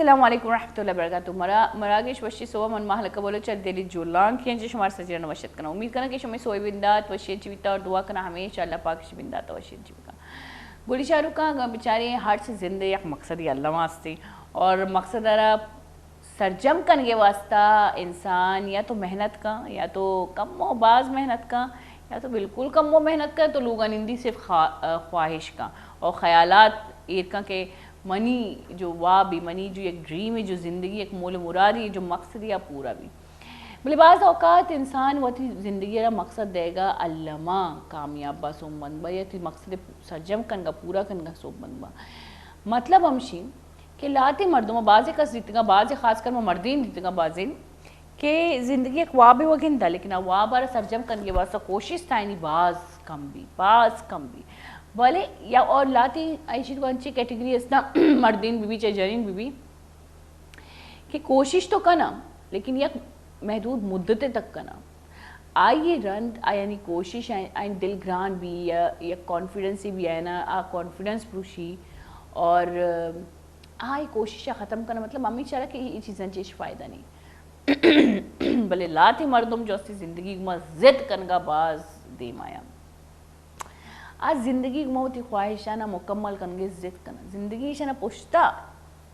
अस्सलाम वालेकुम रहमतुल्लाहि व बरकातुहू मराकेश वशी सोवा मन महलका बोले चल दिली जुलान किया जो शुमार सजरा नवशत करना उम्मीद करना कि शुमे सोई बिंदात वशी जीविता और दुआ करना हमेशा अल्लाह पाक से बिंदात वशी जीविका गोली शाहरुख का बेचारे हर से जिंदगी एक मकसद ही अल्लाह वास्ते और मकसद आरा सरजम करने के वास्ता इंसान या तो मेहनत का या तो कम व बाज़ मेहनत का या तो बिल्कुल कम व मेहनत का तो लोग निंदी सिर्फ ख्वाहिश का और ख़यालात इरका के मनी जो वाह भी मनी जो एक ड्रीम है जो ज़िंदगी एक मोल मुराद है जो मकसद या पूरा भी बोले बाज़ औक़ात इंसान वही ज़िंदगी का मकसद देगा अल्लमा कामयाब बा सोम बनबा या तो मकसद सरजम कनगा पूरा कनगा सोम बनबा मतलब हमशी कि लाते मर्दों बाज़ का जितगा बाज़ ख़ासकर मर्दीन जितगा बाज़िन कि ज़िंदगी एक वाब वगिन था लेकिन वाब बार सरजम करने वास्ता कोशिश था नहीं बाज़ कम भी भले या और लाती ऐसी तो अच्छी कैटेगरी इसना मर्दीन बीबी चाहे जरीन बीबी कि कोशिश तो करना लेकिन यह महदूद मुद्दतें तक करना आइए रंद यानी कोशिश आई दिल ग्रान भी या कॉन्फिडेंस भी है ना आ कॉन्फिडेंस पुरुषी और आए कोशिश ख़त्म करना मतलब मम्मी चाह कि ये चीज़ें चीज़ फ़ायदा नहीं भले लाते मर्दम जो अस्ती ज़िंदगी में ज़िद कनगा बाज दे माया आज ज़िंदगी मौती ख्वाहिशाना मुकम्मल कनगे ज़िद करना ज़िंदगी शना पुश्ता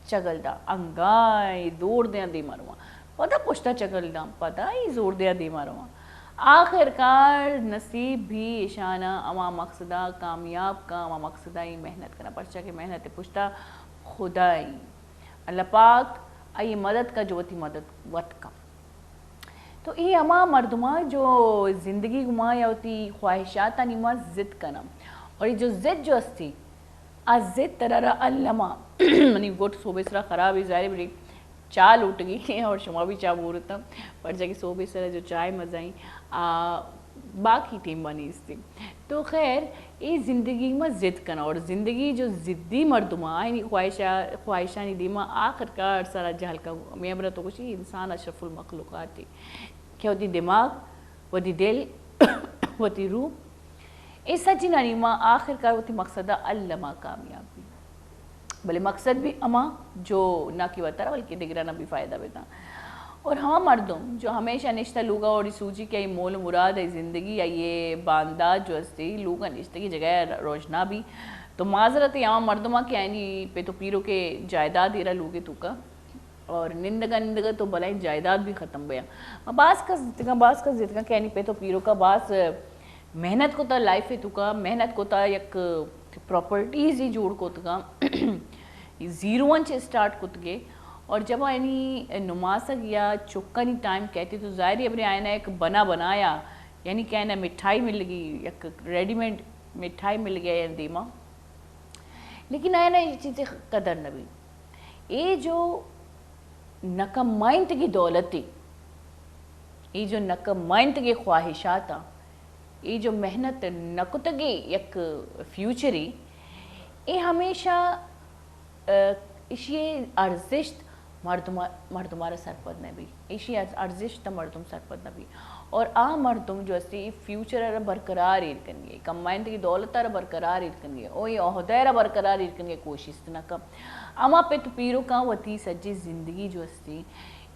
चगलदा अंगाई दौड़ दिया दे मारवा पता पुश्ता चगलदा पता ही जोर दिया दे मारवा आखिरकार नसीब भी इशाना अमा मकसदा कामयाब का अमा मकसदा ही मेहनत करना पर्चा के मेहनत पुश्ता खुदाई अल्लाह पाक आई मदद का जोती मदद वत का तो ये अमा मर्दमा जो ज़िंदगी गुमा या होती ख्वाहिशात निमा ज़िद करना और ये जो ज़िद जो अस्ती आ ज़िद तरह अल्लमा मनी गोट सोबेसरा ख़राब है ज़ाहिर बड़ी चाल उठ गई और शुमा भी चाह बोल था पर जाके सोबेसरा जो चाय मज़ाई बाकी टीम बनी इससे तो खैर ये ज़िंदगी में ज़िद करना और ज़िंदगी जो ज़िद्दी मर्दमा ख्वाहिशा निदीमा आखिरकार सारा जहल का मैं बरा तो कुछ इंसान अशरफुल मखलूक़ात थी क्या होती दिमाग वती दिल वती रूह इस सच्ची नानीमा आखिरकार वती मकसदा अल्लमा कामयाबी भले मकसद भी अमा जो ना कि वतरा बल्कि दिगरा ना भी फ़ायदा बेता और हाँ मर्दम जो हमेशा निश्ता लूगा और सूची के मोल मुराद है ज़िंदगी या ये बांदाज जो अस्ती लूगा निश्ते की जगह रोजना भी तो माजरत यहाँ मर्दमा के आनी पे तो पीरों के जायदाद इरा लूगे तू का और निंदगा तो भलाई जायदाद भी ख़त्म गया बास का जितगा कहनी पे तो पीरों का बास मेहनत को था लाइफ है तुका मेहनत को था एक प्रॉपर्टीज ही जोड़ को तुका 0 से स्टार्ट कुत गए और जब यानी नुमासक या चुक्का टाइम कहती तो ज़ाहिर अपने आयना एक बनाया यानी क्या ना मिठाई मिल गई एक रेडीमेड मिठाई मिल गया या दीमा लेकिन आया ना ये चीज़ें कदर न भी ये जो नकमाइंत की दौलत थी ये जो नकमाइंत की ख्वाहिशात ये जो मेहनत नकुतगी एक फ्यूचरी ये हमेशा इसी अर्जिश मर्दुमारा सरपद न भी इसी अर्जिश त मर्दुम सरपद न भी और आ मर्दुम जो अस्ती फ्यूचर बरकरार इरकनिए कमाइंद की दौलत बरकरार इरकनिए ओ ये ओहदा बरकरार इरकनिए कोशिश न कम अमा पे तो पीरो का वती सज्जी ज़िंदगी जो अस्ती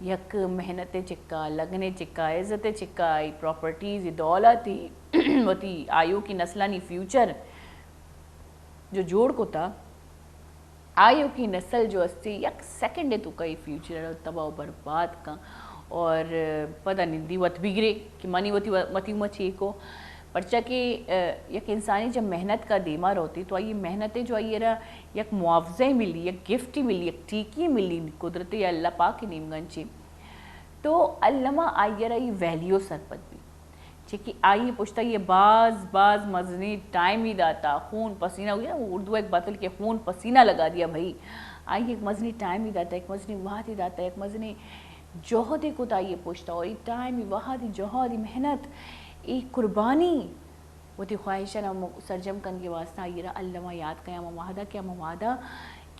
यक मेहनत चिक्का लगने चिक्का इज़्ज़त चिक्का प्रॉपर्टीज़ दौलत ही वती आयु की नस्लानी फ्यूचर जो जोड़ को था आयु की नस्ल जो अस्ती एक सेकंड है तो कई फ्यूचर तबाह बर्बाद का और पता निंदी वत बिगड़े कि मनी वती मती मची को पर्चा कि एक इंसानी जब मेहनत का दीमार होती तो ये मेहनतें जो आई रहा एक मुआवजे मिली एक गिफ्ट ही मिली एक टीकी मिली कुदरती अल्लाह पाक की नीमगंची तो अल्लमा आइए रहा ये वैल्यू सरपत भी ठीक आइए पूछता ये बाज मजनी टाइम ही दाता खून पसीना हुई ना उर्दू एक बातल के खून पसीना लगा दिया भाई आइए एक मजनी टाइम ही दाता एक मजनी वाहद ही दाता एक मजनी जोहदी को आइए पूछता और टाइम ही वाहद जोहद मेहनत एक कुर्बानी वो थी ख्वाहिशा ना सरजम कन के वास्ता ये रहा अल्लामा याद क्या मवादा क्या मवादा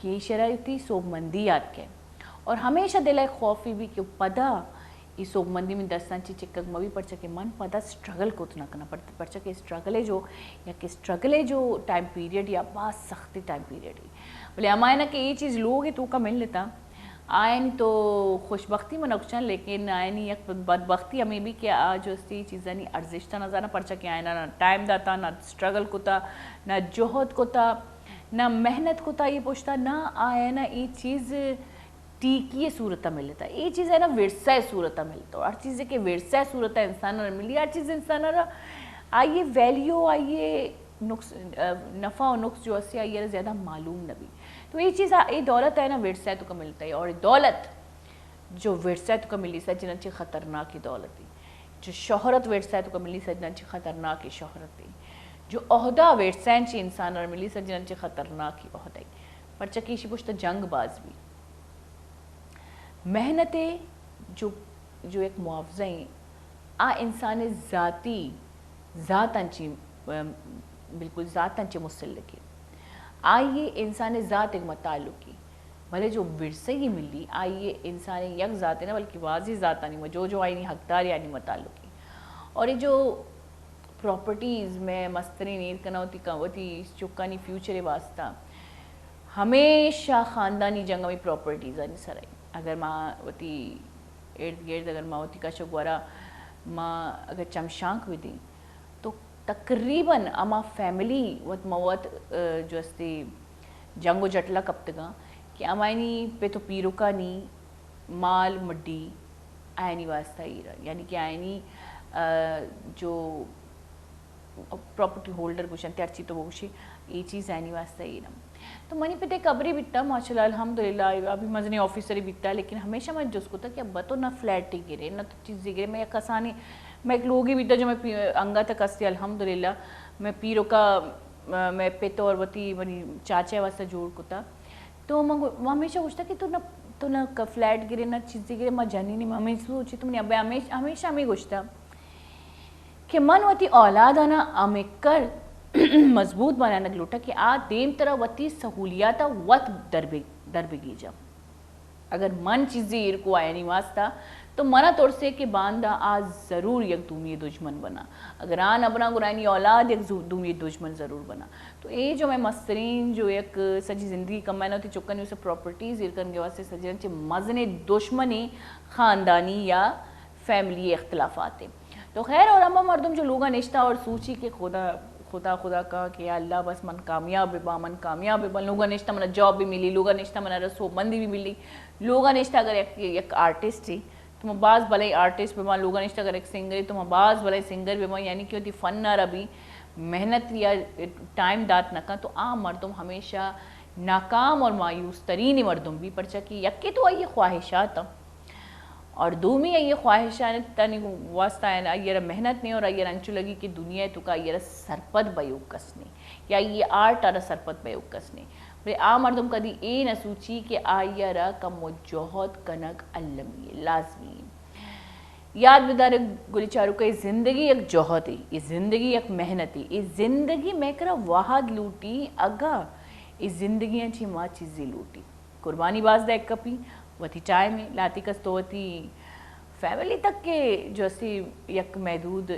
की शरायती सोबमंदी याद के और हमेशा दिल खौफी भी क्यों पदा ये सोबमंदी में दस्तांची चिक्कक मवी पर्चा के मन पदा स्ट्रगल को तो ना करना पड़ता पर्चा के स्ट्रगल जो या कि स्ट्रगल जो टाइम पीरियड या बहुत सख्ती टाइम पीरियड ही बोले हमारे ना कि ये चीज़ लोग है तो का मिल लेता आयन तो खुशबख्ती में नक्शन लेकिन आयन एक बदबख्ती हमें भी कि आज उसकी चीज़ानी अर्जिश ता नज़ाना परचा कि आयना ना टाइम दाता ना स्ट्रगल कोता ना जोहद कोता ना मेहनत कोता ये पोछता ना आयना ये चीज़ टीकी सूरत मिलता ये चीज़ है ना विरसा सूरत मिलता हर चीज़ के विरसा सूरत इंसान मिली हर चीज़ इंसान आइए वैल्यू आइए नुक्स नफ़ा और नुक्स जो है आइए ज़्यादा मालूम न भी तो ये चीज़ ये दौलत है ना विरसा तो का मिलता है और दौलत जो विरसा तो का मिली सा जिनची ख़तरनाक की दौलत थी जो शोहरत विरसा तो का मिली सा जिनची ख़तरनाक की शोहरत थी जो अहदा विरसा इंसान और मिली सा जिनची ख़तरनाक की अहदा पर चकीशी पुश्त जंग बाज भी मेहनतें जो एक मुआवजा आ इंसान ज़ाती ज़ातंची बिल्कुल ज़ातंची मुसल्लकी आइए इंसान ज़ात एक मताल्लुकी भले जो विरसे ही मिली आइए इंसान यक ज़ात है ना बल्कि वाजी ज़ात नहीं जो आई नहीं हकदार यानी मताल्लुकी और ये जो प्रॉपर्टीज़ में मस्तरी नीर कनौती कवती चुकानी फ्यूचर वास्ता हमेशा ख़ानदानी जंग में प्रॉपर्टीज़ आनी सराई अगर माँ वती इर्द गिर्द अगर माँ वती कशक वारा माँ अगर चमशांक भी दी तो तकरीबन अमा फैमिली वत मवत जो अस्ती जंगो जटला कब तक कि अमायनी पे तो पीरुका नी माल मड्डी आयनी वास्ता ही यानी कि आयनी जो प्रॉपर्टी होल्डर कुछ अच्छी तो वो ये चीज़ आयनी वास्ता ही ना तो मनी पे ते कबरी बिकता माशाल्लाह अल्हम्दुलिल्लाह अभी मजनी ऑफिसर ही बिकता लेकिन हमेशा मैं जिसको था कि अब तो ना फ्लैट ही गिरे ना तो चीज़ गिरे मैं कसानी मैं एक लोग ही बीता जो मैं अंगा तक कसती अल्हम्दुलिल्लाह मैं पीरो का मैं पेतो और वती मनी चाचा वास्ता जोड़ को था तो मैं हमेशा पूछता कि तो ना फ्लैट गिरे ना चीज़ें गिरे मैं जानी नहीं मैं हमेशा सोची तुमने अब हमेशा हमें पूछता कि मन वती औलाद आना हमें कर मजबूत बनाना लूटा कि आ देम तरह वती सहूलियात वत दरबेगी जब अगर मन चीज़ें को आया नहीं वास्ता तो मना तौर से कि बांदा आज ज़रूर एक दूमी दुश्मन बना अगर आन अपना गुरानी औलाद एक दूमी दुश्मन ज़रूर बना तो ये जो मैं मस्तरीन जो एक सजी ज़िंदगी कमाना होती चुकनी उसे प्रॉपर्टीज़ इरकन के वास्ते सजी मजने दुश्मनी ख़ानदानी या फैमिली इख्तलाफात तो खैर और अम्मा मर्दम जो लोग निश्ता और सूची के खुदा का कि अल्लाह बस मन कामयाब बन लोग निश्ता मन जॉब भी मिली लोग निश्ता मन रसोबंदी भी मिली लोग निश्ता अगर एक आर्टिस्ट ही तुम बाज़ भले आर्टिस्ट बेमा लोग निश्ता अगर एक सिंगर तुम बाज़ भले सिंगर बेमा यानी कि होती फ़न ना रबी मेहनत या टाइम दात नका तो आम मर्दम हमेशा नाकाम और मायूस तरीन मर्दम भी परचा कि यक्के तो ये ख्वाहिशात और दूमी ये ख्वाहिशान तनी वास्ता है ये मेहनत नहीं और ये अंचु लगी कि दुनिया तुका ये सरपत बयूक कसने या ये आर्ट आरा सरपत बयूक कसने रे आ मर्दम कदी ए न सूची कि आयरा कम जोहद कनक अल्लमी लाजमी याद बिदार गुलिचारू का ज़िंदगी एक जोहद है ये ज़िंदगी एक मेहनत है ये ज़िंदगी मैं करा वाहद लूटी अगा ये ज़िंदगी अच्छी माँ चीज़ें लूटी कुर्बानी बाज एक कपी वती टाइम में लाती कस तो वती फैमिली तक के जो असी यक महदूद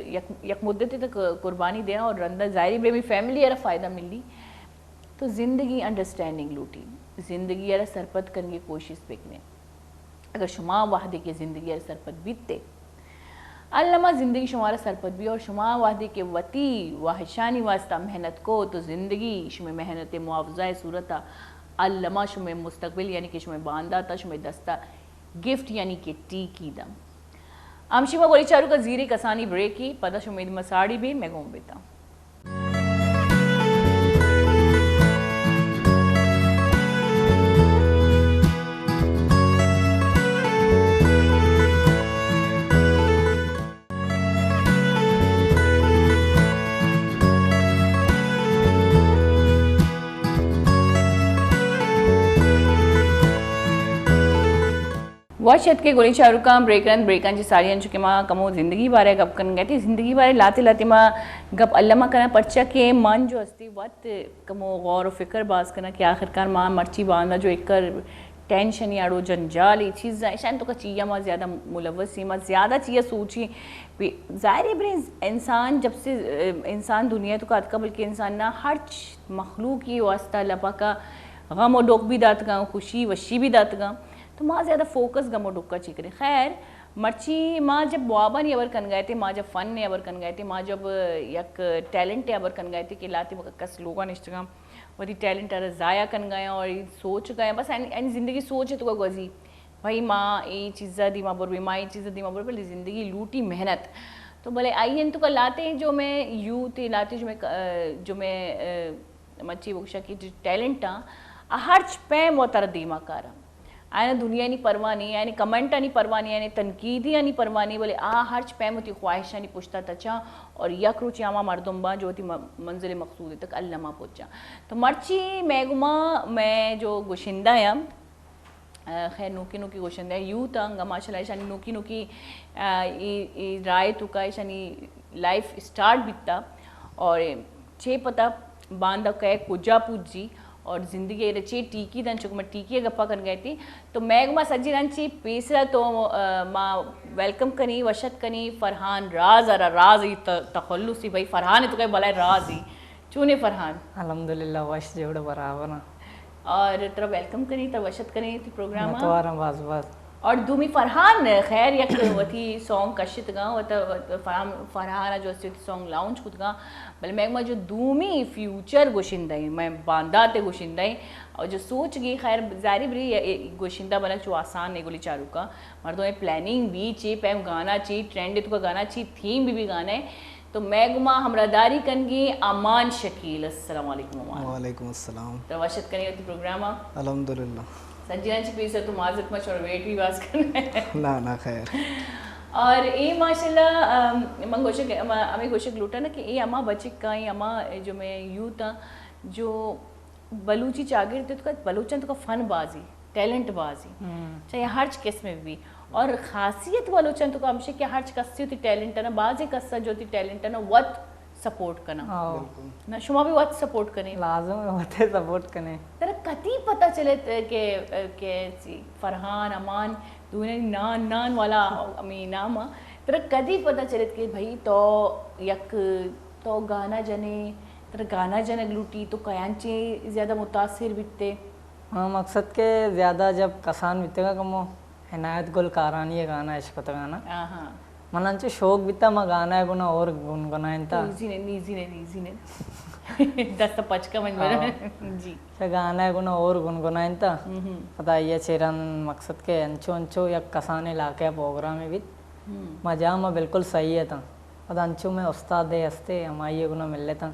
यक मुद्दत तक कुर्बानी दें और रंदा ज़ाहिर ब्रेमी फैमिली यारा फ़ायदा मिली तो ज़िंदगी अंडरस्टैंडिंग लूटी ज़िंदगी यारा सरपत करने की कोशिश बेकने अगर शुमा वाहदे के ज़िंदगी यारा सरपत बीतते अल्लामा ज़िंदगी शुमारा सरपत भी और शुमा वाहदे के वती वाहिशानी वास्ता मेहनत को तो ज़िंदगी शुमे मेहनत मुआवजा सूरता अल्लमा शुमे मुस्तकबिल यानी कि शुमे बांदा था शुमे दस्ता गिफ्ट यानी कि टी की दम आमशिमा गोली चारू का जीरे कसानी ब्रेक की पता शुमेद मसाड़ी भी मैं गोम बेता वाशत के गोली शाहरुख खान ब्रेकन जी सारी अंचु के माँ कमो ज़िंदगी बारे गप कन गए थे ज़िंदगी बारे लाते लाते माँ गप अल्लामा करना पर्चा के मन जो अस्ती वत कमो गौर व फिक्र बाज करना कि आखिरकार माँ मर्ची बांधा जो एक टेंशन यारो जंजाल ये चीज़ शायद तो का चीज़ माँ ज़्यादा मुलवस ही माँ ज़्यादा चीज़ सोची ज़ाहिर बरे इंसान जब से इंसान दुनिया तो का बल्कि इंसान ना हर मखलूक की वास्ता लपा का गम और डोक भी दात गा खुशी वशी भी दात गा तो माँ ज़्यादा फोकस गमो डुक्का चिकरे खैर मर्ची माँ जब बुआबा ने अबर कन गए थे माँ जब फ़न ने अबर कन गए थे माँ जब यक टैलेंट अबर कन गए थे कि लाते वक्त कस लोगों ने इंस्टाग्राम वही टैलेंट अरे ज़ाया कन गए और सोच गए बस एनी ज़िंदगी सोच है तो गजी भाई माँ ये चीज़ा दी माँ बोर माँ ये चीज़ा दी माँ बोर पहले ज़िंदगी लूटी मेहनत तो भले आई तो कल लाते हैं जो मैं यूथ लाते जो मैं मच्छी बुक्षा की जो टैलेंट हर्च पे मोतर दीमा कारा आने दुनिया नहीं परवाह नहीं यानी कमेंट नहीं परवाह नहीं यानी तनकीदी नहीं परवाह नहीं बोले हर्च पे मोती ख्वाहिशा नहीं पुछता तचा और यक रुचि आमा मरदुम्बा जो थी मंजिल मकसूद तक अल्लामा पहुँचा तो मर्ची मैगुमा मैं जो गुशिंदा है खैर नोकी नोकी गोशंदा यूथ अंग माशाल्लाह शानी नोकी नोकी राय तुका शानी लाइफ स्टार्ट बिता और छे पता बांधा कह कुजा पूजी और ज़िंदगी रचे टीकी दन चुक मैं टीकी गप्पा कर गई थी तो मैं सज्जी रंची पेसरा तो माँ वेलकम कनी वशत कनी फरहान राज अरा राज ही तखल्लुसी भाई फरहान है तो कहीं भला राज ही चूने फरहान अल्हम्दुलिल्लाह वश जेवढं बराबर ना और तेरा वेलकम करी तेरा वशत करी थी प्रोग्राम मतवारा बस बस और दूमी फरहान खैर यक वती सॉन्ग कशित गा वत फरहान जो सॉन्ग लॉन्च खुद गा बल मैं जो दूमी फ्यूचर गोशिंदा मैं बांधा ते गोशिंदा और जो सोच गई खैर जारी बरी गोशिंदा बना जो आसान है गोली चारू का मर्दों में प्लानिंग भी चे पैम गाना ची ट्रेंड तो का गाना ची थीम भी गाना है तो मैगमा हमरादारी कनगी अमान शकील अस्सलाम वालेकुम अमान वालेकुम अस्सलाम तो वशत करी होती प्रोग्राम अल्हम्दुलिल्लाह सज्जनाची पीस है तो माजत मच और वेट भी वास करना ना ना खैर और ये माशाल्लाह मैं गोशक हमें गोशक लूटा ना कि ये अम्मा बच्चे का ये अम्मा जो मैं यूथ जो बलूची चागिर थे तो बलूचन तो का फन बाजी टैलेंट बाजी चाहे हर किस्म में भी और खासियत बलूचन तो का हमसे कि हर कस्सी होती टैलेंट है ना बाजी कस्सा जो होती टैलेंट है ना वत सपोर्ट करना ना शुमा भी वत सपोर्ट करें लाजम होते सपोर्ट करें तेरा कती पता चले के फरहान अमान दूने नान नान वाला अमी नाम तेरा कदी पता चले कि भाई तो यक तो गाना जने तेरा गाना जने लूटी तो कयांचे ज़्यादा मुतासिर बिकते हाँ मकसद के ज़्यादा जब कसान बितेगा कमो इनायत गुल कारानी गाना इश्क तो गाना हाँ मनांचे शौक बिता मैं गाना है गुना और गुनगुनाइन था इजी ने दस पचका मन में जी गाना है गुना और गुनगुनाइन था पता ये चेरन मकसद के अंचो अंचो या कसाने लाके प्रोग्राम में भी मजा में बिल्कुल सही है था पता अंचो में उस्ताद दे हस्ते हमारे गुना मिल लेता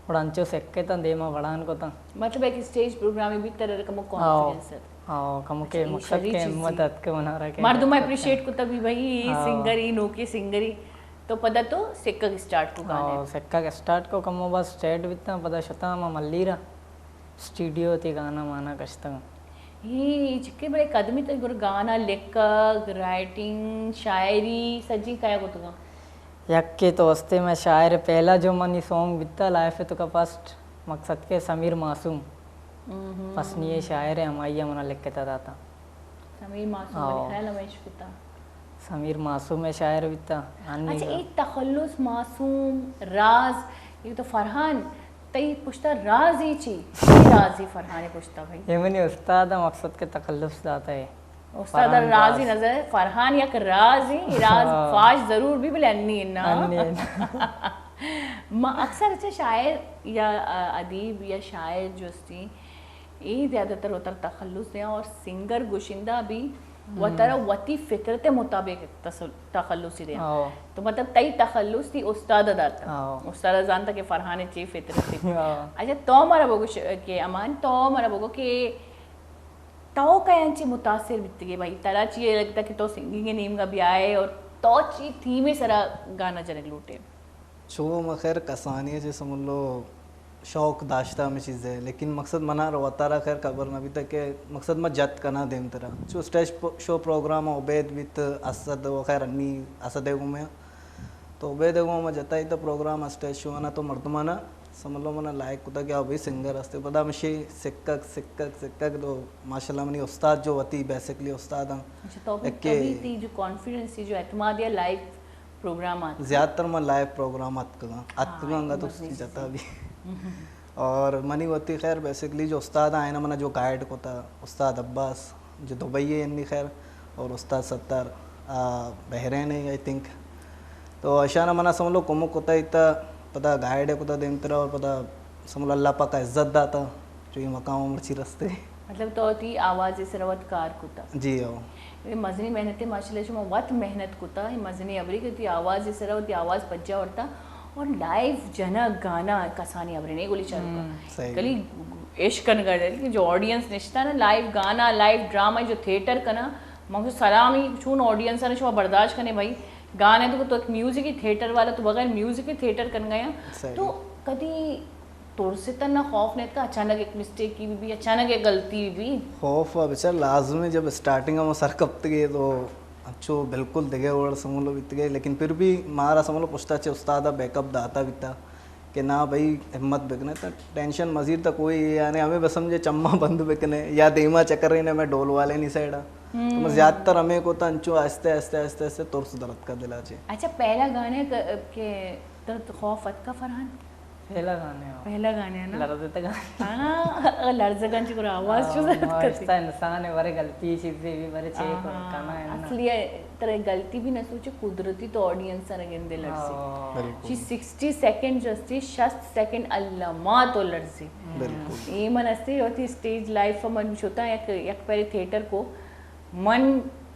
और अंचो सेक्के था दे में बढ़ान को था मतलब एक स्टेज प्रोग्राम में भी तरह का कॉन्फिडेंस है हाँ कम के मकसद के मदद के बना रखे मर्दों में अप्रिशिएट को तभी भाई सिंगर ही नोके सिंगर ही तो पता तो सिक्का स्टार्ट को गाने सिक्का के स्टार्ट को कम बस स्टेट बितना पता शता में मल्लीरा स्टूडियो थी गाना माना कश्ता ये जिक्के बड़े कदमी तो गुर गाना लेखक राइटिंग शायरी सज्जी काया को तो यक्के तो वस्ते में शायर पहला जो मनी सॉन्ग बिता लाइफ है तो का फर्स्ट मकसद के समीर मासूम पसनीय शायर है हमारी मना लिख के था समीर मासूम ख्याल में पिता समीर मासूम है शायर बिता अच्छा एक तखल्लुस मासूम राज ये तो फरहान तई पुछता राज ही ची राज ही फरहान पुछता भाई ये मैंने उस्ताद मकसद के तखल्लुस जाता है उस्ताद राज ही नजर फरहान या राज ही राज फाश जरूर भी बोले अन्नी ना अक्सर अच्छा शायर या अदीब या शायर जो थी ये ज़्यादातर होता तखल्लुस है और सिंगर गुशिंदा भी वतरा वती फिक्रत मुताबिक तखल्लुस ही तो मतलब तई तखल्लुस थी उस्ताद दाता उस्ताद जानता कि फरहान ची फितरत थी अच्छा तो हमारा बोगो के अमान तो हमारा बोगो के तो कयांची मुतासिर बितगे भाई तरा ची लगता कि तो सिंगिंग नेम का भी आए और तो ची थी में सारा गाना जने लूटे शो में खैर कसानी से समझ लो शौक दाश्ता में चीज़ें लेकिन मकसद मना रोतारा खैर खबर ना अभी तक के मकसद में जत करना देम तरह जो stage show program Ubaid with Asad वो खैर अन्नी असद में तो उबैद में जता ही तो प्रोग्राम स्टेज शो ना तो मर्दमाना समझ लो मना लायक होता क्या अभी सिंगर हस्ते पता मशी सिक्कक सिक्कक सिक्कक तो माशाल्लाह मनी उस्ताद जो होती बेसिकली उस्ताद हैं जो कॉन्फिडेंस जो एतमाद या लाइव प्रोग्राम ज़्यादातर मैं लाइव प्रोग्राम अतगा तो जाता अभी और मनी होती खैर बेसिकली जो उस्ताद आए ना मना जो गाइड को था उस्ताद अब्बास जो दुबई है इन्नी खैर और उस्ताद सत्तार बहरेन है आई थिंक तो अशाना मना समलो कुमुक होता इतना पता गाइड है कुता देमतरा और पता समलो अल्लाह पाक का इज्जत दाता जो ये मकाम उमरची रस्ते मतलब तो ती आवाज़ इस रवत कार कुता जी हो ये मजनी मेहनत माशाल्लाह जो वत मेहनत कुता ये मजनी अबरी की आवाज़ इस रवत आवाज़ पज्जा औरता और लाइव जना गाना कसानी अबरी नहीं गोली चालू सही कली इश्क कन कर कि जो ऑडियंस निश्ता ना लाइव गाना लाइव ड्रामा जो थिएटर कना मगर सलामी छून ऑडियंस ने शो बर्दाश्त करने भाई गाने तो एक म्यूजिक ही थिएटर वाला तो बगैर म्यूजिक ही थिएटर कर गया तो कभी तोड़ से तो ना खौफ नहीं था अचानक एक मिस्टेक की भी अचानक एक गलती भी खौफ बेचार लाजमी जब स्टार्टिंग में सर कपते गए तो अच्छो बिल्कुल दिखे और समझ लो बीत गए लेकिन फिर भी मारा समझ लो पूछता चे उस्तादा बैकअप दाता भी था कि ना भाई हिम्मत बिकने तो टेंशन मजीद तक कोई यानी हमें बस समझे चम्मा बंद बिकने या देमा चक्कर रही ने मैं डोल वाले नहीं साइडा तो मैं ज़्यादातर हमें को तंचो आस्ते आस्ते आस्ते आस्ते तुरस दर्द का दिला चे अच्छा पहला गाने के दर्द खौफ का फरहान पहला गाने हो पहला गाने है ना लड़ते तक हाँ लड़जगन की पूरा आवाज जो ऐसा इंसान है बड़े गलती चीजें भी बड़े चेक करना है ना असली तरह गलती भी न सोचे कुदरती तो ऑडियंस गिंदे लड़सी 60 सेकंड जस्ती 60 सेकंड अल्लामा तो लड़सी ये मन असते होती स्टेज लाइफ मन होता है एक पहले थिएटर को मन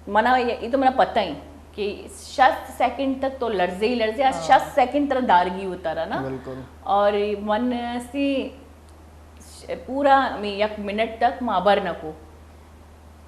मना ये तो मेरा पता ही कि 60 सेकंड तक तो लर्जे ही लर्जे 60 सेकंड तरह दारगी होता रहा ना और मन से पूरा मैं एक मिनट तक माबर नको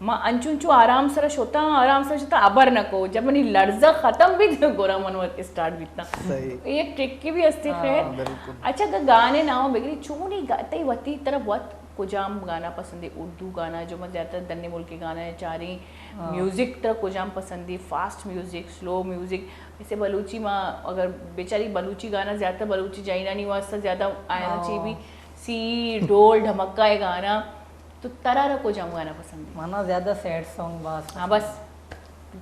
माँ अंचुंचू आराम से होता अबर नको जब मनी लर्जा खत्म भी तो गोरा मनवर स्टार्ट बीतना एक ट्रिक की भी अस्ती खैर अच्छा का गाने ना हो बेगरी चूनी गाते ही वती तरह बहुत कुजाम गाना पसंद है उर्दू गाना जो मैं ज़्यादातर दन्ने मुल्क के गाना है चारी म्यूज़िक तरह कुजाम पसंद है फास्ट म्यूज़िक स्लो म्यूज़िक जैसे बलूची माँ अगर बेचारी बलूची गाना ज़्यादातर बलूची जाइना नहीं हुआ उससे ज़्यादा आया चाहिए भी सी ढोल ढमक्का है गाना तो तरारा कुजाम गाना पसंद है माना ज़्यादा सैड सॉन्ग बस हाँ बस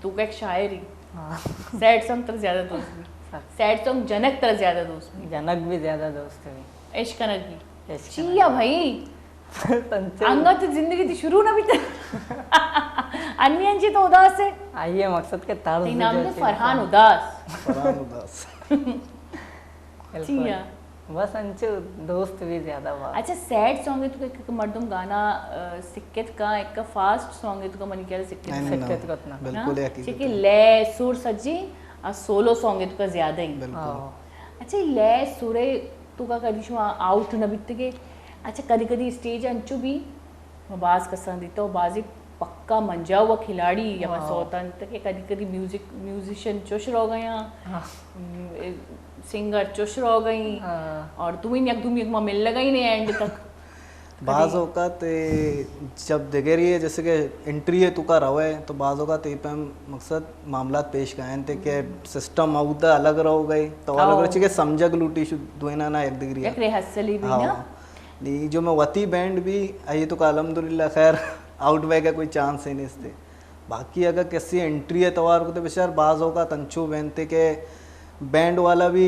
तू का एक शायर ही सैड सॉन्ग तरह ज़्यादा दोस्त भी सैड सॉन्ग जनक तरह ज़्यादा दोस्त भी जनक भी ज़्यादा दोस्त है इश्क कनक भी चिया भाई अंगा तो जिंदगी थी शुरू ना भी अन्य तो उदास है आइए मकसद के तार नाम तो फरहान उदास चिया बस अंचु दोस्त भी ज्यादा हुआ अच्छा सैड सॉन्ग है तो एक मर्दम गाना सिक्केत का एक का फास्ट सॉन्ग है तो मन क्या सिक्केत का उतना बिल्कुल ठीक है ले सुर सजी और सोलो सॉन्ग है तो का ज्यादा ही अच्छा ले सुरे तू का कदी शो आउट न बित के अच्छा कदी कदी स्टेज अंचु भी बाज पसंद तो बाजी पक्का मंजा हुआ खिलाड़ी या मैं सोता के कदी कदी म्यूजिशियन चुश रह गया सिंगर चुश रह गई और तुम ही एक मिल लगा ही नहीं एंड तक बाज औकात जब देखे रही है जैसे कि एंट्री है तुका रहो है तो बाज औकात पे मकसद मामला पेश गए थे कि सिस्टम आउदा अलग रहो गई तो अलग रही के समझक लूटी दुना ना एक डिग्री एक रिहर्सल भी ना नहीं जो मैं वती बैंड भी आई तो अल्हम्दुलिल्लाह खैर आउट वे का कोई चांस ही नहीं इसते बाकी अगर किसी एंट्री है तवार को तो बेचार बाज होगा तंचू बेनते के बैंड वाला भी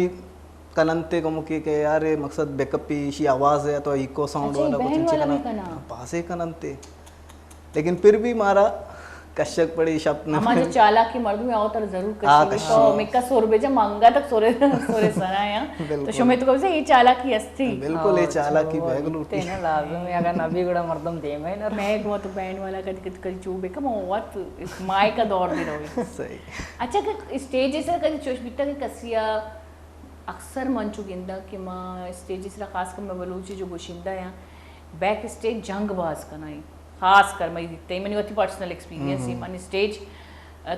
कननते को मुकी के यार मकसद बैकअप की आवाज़ है तो इको साउंड वाला कुछ पास ही कननते लेकिन फिर भी मारा कश्यक पड़ी शब्द में हमारे चाला की मर्द में आओ तर जरूर कर तो मिका सोरबे जब मांगा तक सोरे सोरे सना या तो शुमे तो कब से ये चाला की अस्ती बिल्कुल ये चाला की बैग लूटी ना लाजम है अगर नबी गुड़ा मर्दम दे में ना मैं एक तो बैंड वाला कदी चूबे का मौत माय का दौर दे रही सही अच्छा कि स्टेज से कदी चोश बिता के कसिया अक्सर मंचू गिंदा कि मां स्टेज से खास कर मैं बलूची जो गोशिंदा या बैक स्टेज जंग बाज कनाई खास कर मैं दिखते मैंने वही पर्सनल एक्सपीरियंस ही मैंने स्टेज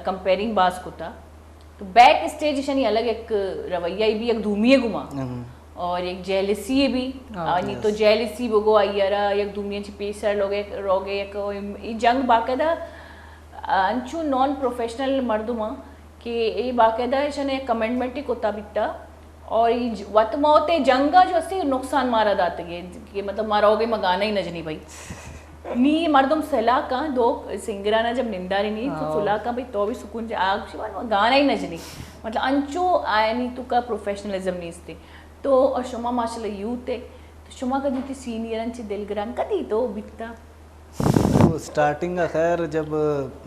कंपेयरिंग बास को था तो बैक स्टेज यानी अलग एक रवैया भी एक धूमिए गुमा और एक जेलसी भी नहीं तो जेलसी बगो आइयारा एक धूमिए पेसर रोगे एक जंग बाकायदा अंचू नॉन प्रोफेशनल मर्दुमा कि ये बाकायदा शने कमेंटमेंट ही कोता बिता और ये वत मौते जंगा जो असली नुकसान मारा दाते कि मतलब मारोगे मगाना ही नजनी भाई नी मर्दम सलाह का दो सिंगराना जब निंदारी नहीं तो फुला का भाई तो भी सुकून आग गाना ही नजनी मतलब अंचो आया नहीं तो का प्रोफेशनलिज्म नहीं इसते तो और शुमा माशाल्लाह यूथ है तो शुमा कदी थी सीनियर अंची दिलग्राम कदी तो बिकता तो स्टार्टिंग का खैर जब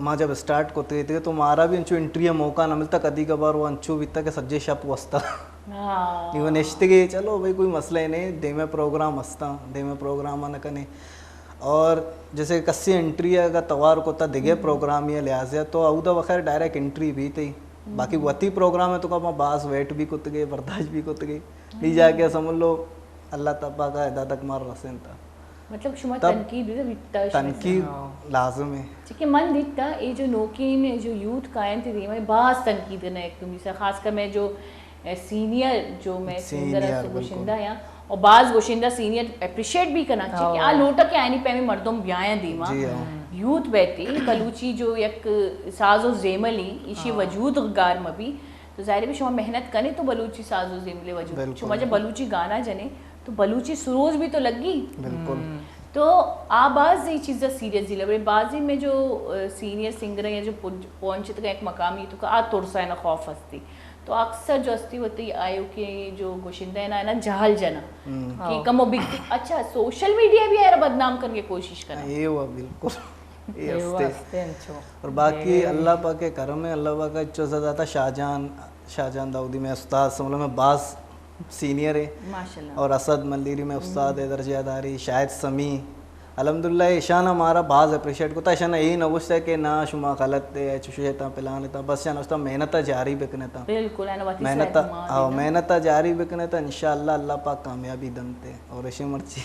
माँ जब स्टार्ट करते थे तो मारा भी अंचू एंट्री मौका ना मिलता कदी कबार वो अंचू भी तक सज्जे शप वस्ता इवन इश्तगे चलो भाई कोई मसला ही नहीं दे में प्रोग्राम हंसता दे में प्रोग्राम आना कने और जैसे कस्सी एंट्री का तवार को दिगे प्रोग्राम ये लिहाजा तो अवदा वखैर डायरेक्ट एंट्री भी थी बाकी वती प्रोग्राम है तो का बास वेट भी कुत गए बर्दाश्त भी कुत गई ली जाके समझ लो अल्लाह तब्बा का अदा तक मार रसन था मतलब शुमा तनकीद भी दिखता है तनकीद लाजम है ठीक है मन दिखता ये जो नोकीन जो यूथ कायन थी मैं बास तनकीद ने एक तुम खासकर मैं जो सीनियर जो मैं सिंगर गोशिंदा या और बाज गोशिंदा सीनियर अप्रिशिएट भी करना चाहिए आ लोटा के आनी पे में मर्दों ब्याया दीमा यूथ बैठी बलूची जो एक साजो जेमली इशी वजूद गार मबी तो जाहिर भी शुमा मेहनत करे तो बलूची साजो जेमले वजूद शुमा जब बलूची गाना जने तो बलूची सुरोज भी तो लगी बिल्कुल तो आबाज ये चीज़ सीरियस दिला बड़े बाजी में जो सीनियर सिंगर है या जो पहुंचत का एक मकामी तो का तुरसा है ना खौफ हस्ती तो अक्सर जो अस्ती होती आयो कि जो गोशिंदा है ना जहल जना कि कमो बिकती अच्छा सोशल मीडिया भी है बदनाम करने की कोशिश करना ये हुआ बिल्कुल ये हस्ते और बाकी अल्लाह पाक के करम है अल्लाह पाक का इच्छा ज़्यादा शाहजहान दाऊदी में उस्ताद समलो में बास सीनियर है माशाल्लाह और असद मल्लीरी में उस्ताद है दर्जादारी शायद समी अल्हम्दुलिल्लाह ईशाना हमारा बाज अप्रिशिएट को ईशाना यही नवुस्त है कि ना शुमा गलत है चुशेता पिलान लेता बस शाना उसका मेहनत जारी बिकने था बिल्कुल मेहनत जारी बिकने था इंशाअल्लाह अल्लाह पाक कामयाबी दमते और इसी मर्जी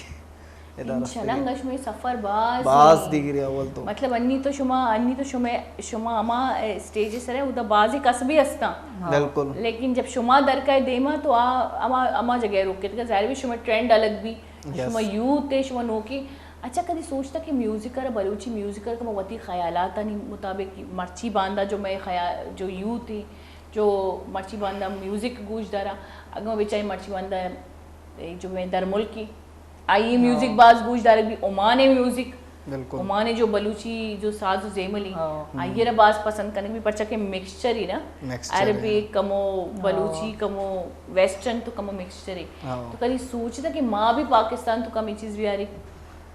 इंशाल्लाह गश में सफर बाज दिगरी अव्वल तो मतलब अन्नी तो शुमा अमा स्टेज सर है उदा बाजी कसबी हस्ता बिल्कुल लेकिन जब शुमा दर का देमा तो अमा जगह रोके तो जाहिर भी शुमा ट्रेंड अलग भी शुमा यूथ है शुमा नोकी अच्छा कभी सोचता कि म्यूज़िकर बलूची म्यूज़िकर का वती ख्यालात नहीं मुताबिक मर्ची बांदा जो मैं ख्याल जो यूथ थी जो मर्ची बांदा म्यूज़िक गूंज दारा अगर बेचारी मर्ची बांदा जो मैं दर मुल्क की आई म्यूज़िक बाज गूंज दारा भी ओमान म्यूज़िक ओमान जो बलूची जो साज जेमली आइए बाज पसंद करने भी पर्चा के मिक्सचर ही ना अरबिक कमो बलूची कमो वेस्टर्न तो कमो मिक्सचर ही तो कभी सोचता कि माँ भी पाकिस्तान तो कम ये चीज़ भी आ रही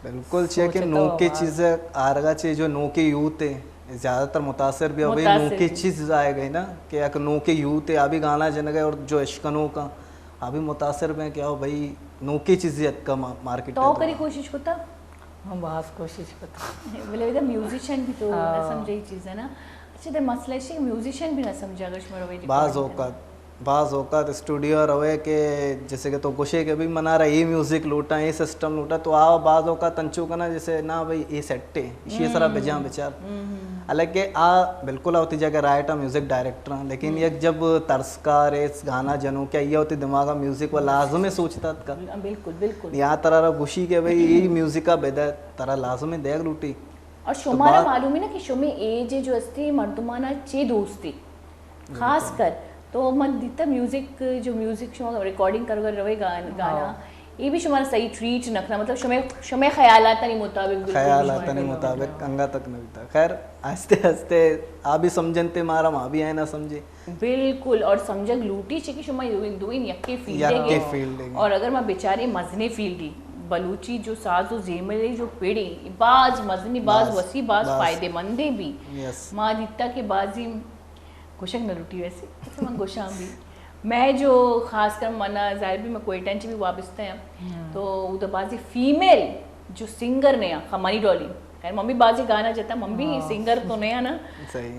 बिल्कुल चाहिए कि नो की चीज़ें आरगा चाहिए जो नो के यूथ है ज़्यादातर मुतासर भी अभी नो की चीज़ आए गई ना कि एक नो के यूथ है अभी गाना जन गए और जो इश्कनों का अभी मुतासर में क्या हो भाई नो की चीज़ें का मार्केट तो करी कोशिश होता हम बात कोशिश करता बोले इधर म्यूजिशियन भी तो ना समझे ये चीज़ है ना अच्छा इधर मसला है म्यूजिशियन भी ना समझा अगर शमरो बाज़ औकात स्टूडियो रहे के जैसे कि तो गुशे के भी मना रहा ये म्यूज़िक लूटा ये सिस्टम लूटा तो आ बाज़ औकात तंचू का ना जैसे ना भाई ये सेट्टे इसी तरह बेजा बेचार हालांकि आ बिल्कुल होती जगह राइट म्यूज़िक डायरेक्टर लेकिन एक जब तर्सकार इस गाना जनू क्या ये होती दिमाग म्यूज़िक वो लाजम है सोचता का बिल्कुल बिल्कुल यहाँ तरह गुशी के भाई ये म्यूज़िक का बेदा तरह लाजम है देख लूटी और शुमारा मालूम है ना कि शुमे एज जो अस्ती मर्दमाना चे दोस्ती खास कर तो मन दिता म्यूजिक जो म्यूजिक शुमा रिकॉर्डिंग कर रहे गाना ये भी शुमारा सही ट्रीट रखना मतलब शुमे ख्यालात नहीं मुताबिक अंगा तक नहीं था खैर आस्ते आस्ते आप भी समझनते मारा माँ भी आए ना समझे बिल्कुल और समझक लूटी चाहिए शुमा दुइन यक्के फील्ड और अगर मैं बेचारे मजने फील्डी बलूची जो साजो जेमले जो पेड़ी बाज मजनी बाज वसी बाज फायदेमंदे भी माँ दिता के बाजी गोशक न लुटी वैसे अच्छा मैं गोशाम भी मैं जो खासकर मना जाहिर भी मैं कोयटन भी वाबस्ते हैं तो उधर बाजी फीमेल जो सिंगर ने खमानी डॉली खैर मम्मी बाजी गाना चाहता मम्मी सिंगर तो नहीं है ना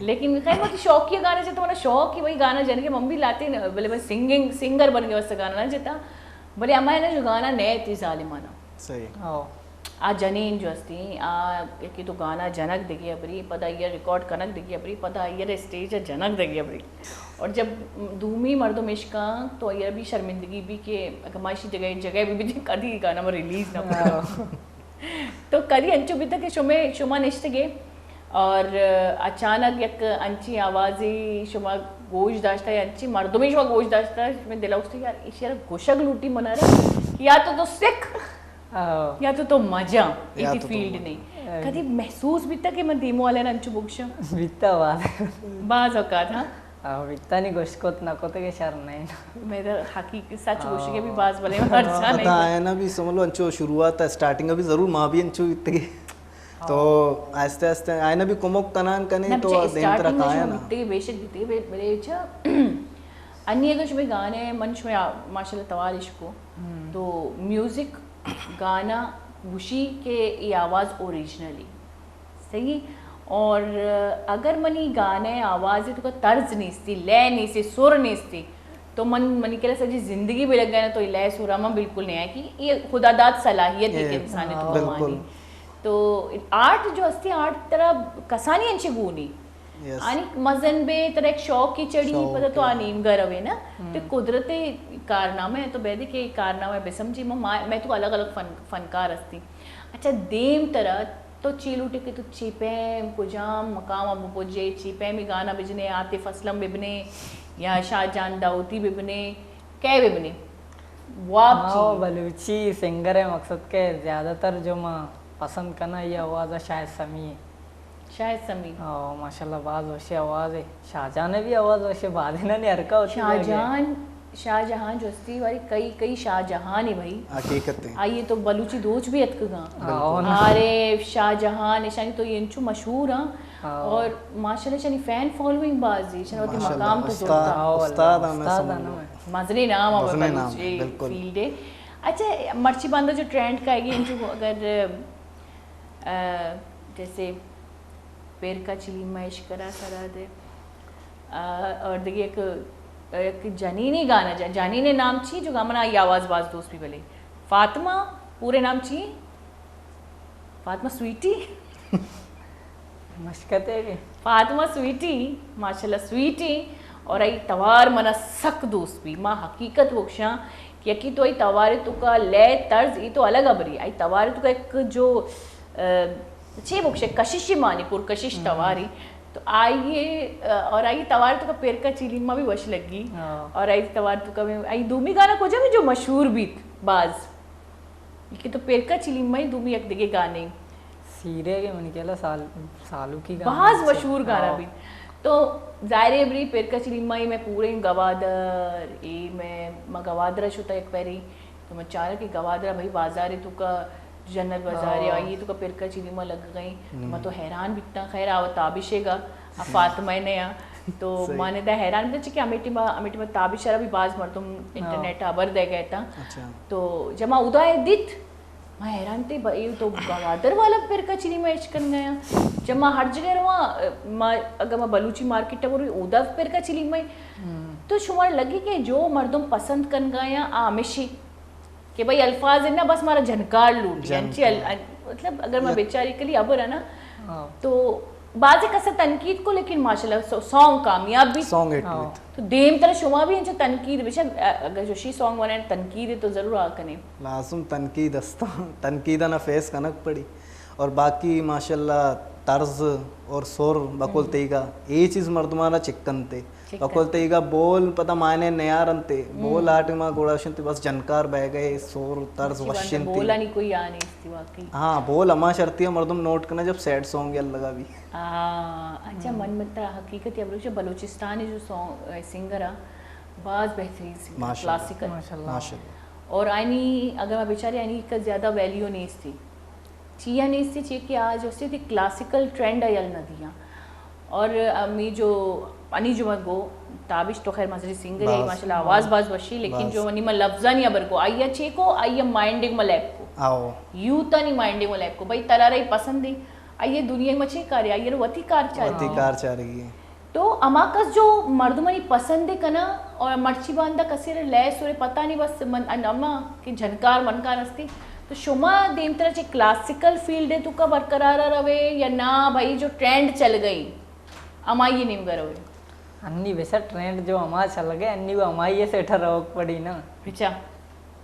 लेकिन खैर मैं शौक किया गाना चाहता मैंने शौक ही वही गाना जाने के मम्मी लाते बोले मैं सिंगर बन गया वैसे गाना ना चाहता बोले अम्मा है ना जो गाना नए थी जालिमाना सही आ जनीन जो अस्ती कि तो गाना जनक देगी अपनी पता ये रिकॉर्ड कनक देगी अपनी पता ये स्टेज है जनक देगी अपनी और जब दूमी मर्दों इश्का तो ये भी शर्मिंदगी भी कि कमाइशी जगह भी कभी गाना में रिलीज ना तो कभी अंचु भी तक शुमा निश्त गए और अचानक एक अंची आवाज़ी शुमा गोश दाश्ता है अंची मर्दों में शुमा गोश दाश्ता है मैं दिला उससे यार इस यार गोशक लूटी मना रहे या तो सिख या तो मजा इसी फील्ड नहीं कभी महसूस भी तक कि मैं दीमो वाले अंचु बुक्शा बीता बाज औकात हाँ बीता नहीं गोश्त को ना कोते के शर्म नहीं मेरा हकीकी सच गोश्त के भी बाज वाले में अच्छा नहीं पता है ना भी समझ लो अंचो शुरुआत है स्टार्टिंग अभी जरूर माँ भी अंचो इतने तो आस्ते आस्ते आयना भी कुमुक तनान कने तो देम तरह काया ना ते बेशक दिते मेरे छ अन्य कुछ भी गाने मंच में माशाल्लाह तवारिश को तो म्यूजिक गाना खुशी के ये आवाज़ ओरिजिनली सही और अगर मनी गाने आवाज़ तो का तर्ज नहीं सी लय नहीं सी सुर नहीं सी तो मनी के सजी जिंदगी भी लग गए ना तो लय सुरा में बिल्कुल नहीं है कि ये खुदादात सलाहियत है कि इंसान तो मानी तो आर्ट जो असती आर्ट तरह कसानी अंची गुनी आणि मजन बे तर एक शौक की चढ़ी पता तो आनीम गरवे ना तो कुदरती कारनामे तो बेदी के कारनामे बेसमझी मैं तो अलग अलग फनकार अस्ती अच्छा देम तरह तो चील उठे के तो चीपेम कुजाम मकाम अब पुजे चीपेम ही गाना बिजने आतिफ असलम बिबने या शाहजान दाऊदी बिबने कै बिबने वाह बलूची सिंगर है मकसद के ज़्यादातर जो मैं पसंद करना ये आवाज़ है शायद समी है शायद समी माशाल्लाह बाज वैसे आवाज़ है शाहजहां ने भी आवाज़ वैसे बाद ना नहीं हरका होती शाहजहां जो अस्ती वाली कई शाहजहां है भाई हकीकत है आइए तो बलूची दोच भी अतकगा अरे शाहजहां निशानी तो ये इंचू मशहूर हां और माशाल्लाह शनी फैन फॉलोइंग बाजी शनवती मकाम तो उस्ताद मैं मजरे नाम और बलूची फील्ड है अच्छा मर्ची बांधा जो ट्रेंड का है इंचू अगर जैसे पेर का चिली मैश करा सरा दे और देखिए एक जानीनी गाना जानीने नाम छी जो गाना ये आवाज़ बाज दोस्त भी भले फातिमा पूरे नाम छी फातिमा स्वीटी मशकते के फातिमा स्वीटी माशाल्लाह स्वीटी और आई तवार मना सक दोस्त भी माँ हकीकत वोक्षा कि यकी तो आई तवारे तो का लय तर्ज ये तो अलग अबरी आई तवारे तो का एक जो छे वोक्षा कशिश मानी पुर कशिश तवारी तो आइए और आई तवार तो का पेर का चिली माँ भी वश लगी और आई तवार तो का में आई दूमी गाना को जब जो मशहूर भी बाज कि तो पेर का चिली माँ ही दूमी एक दिखे गाने सीरे के मन के सालू की बाज मशहूर गाना भी तो जाहिर बरी पेर का चिली माँ मैं पूरे गवादर ए मैं गवादरा शुता एक पैरी तो मैं चाह कि गवादरा भाई बाजार है तो का जन्नत बाजार या ये तो का पेर का चिली माँ लग गई तो मैं तो हैरान भी इतना खैर आवत ताबिशेगा फातिमा ने या तो माने दा हैरान भी कि अमेठी में ताबिशरा भी बाज मर तुम इंटरनेट अबर दे गए था तो जब मैं उदय दित मैं हैरान थी भाई तो गवादर वाला पेर का चिली मैच कर गया जब मैं हर जगह रहा अगर मैं बलूची मार्केट है वो उदा पेर का चिली में तो शुमार लगी कि जो मर्दम पसंद कर गया आमिशी कि भाई अल्फाज है ना बस हमारा झनकार लूट मतलब अगर मैं बेचारी के लिए अबर है ना तो बाजे कसा तनकीद को लेकिन माशाल्लाह सॉन्ग कामयाब भी सॉन्ग तो देम तरह शुमा भी इंच तनकीद बेशक अगर जो शी सॉन्ग बने तनकीद है तो जरूर आकने लाजुम तनकीद अस्ता तनकीदा ना फेस कनक पड़ी और बाकी माशाल्लाह तर्ज और सुर बकुल तेगा ये चीज़ मर्दमाना चिक्कन थे बकुल तेगा बोल पता मायने नयारन थे बोल आटे माँ गोड़ाशन थे बस जनकार बह गए सुर तर्ज वशिन थी बोला नहीं कोई आ नहीं थी वाकई हाँ बोल अमा शर्ती है मर्दम नोट करना जब सैड सॉन्ग या लगा भी अच्छा मन में हकीकत या बलूच बलूचिस्तानी जो सॉन्ग सिंगर है बाज बेहतरीन सिंगर क्लासिकल माशाल्लाह और आनी अगर मैं बेचारी आनी का ज़्यादा वैल्यू नहीं थी चिया नहीं थी चाहिए कि आज उससे थी क्लासिकल ट्रेंड है यल नदियाँ और अम्मी जो अनी जो मत गो ताबिश तो खैर मजरी सिंगर है माशाल्लाह आवाज़ बाज वशी लेकिन जो मनी में लफ्ज़ा नहीं अबर को आइया चे को आइया माइंडिंग में लैब को आओ यू तो नहीं माइंडिंग में लैब को भाई तरा रही पसंद है आइए दुनिया में चे कार आइए वती कार चाह रही है तो अमाकस जो मर्दमनी पसंद है कना और मर्ची बांधा कसेर लय सोरे पता नहीं बस अम्मा कि झनकार मनकार अस्ती तो शुमा देम तरह चे क्लासिकल फील्ड है तो का बरकरार रवे या ना भाई जो ट्रेंड चल गई अमाई नहीं गरवे अन्नी वैसा ट्रेंड जो अमा चल गए अन्नी वो अमाई से ठहरोक पड़ी ना पिचा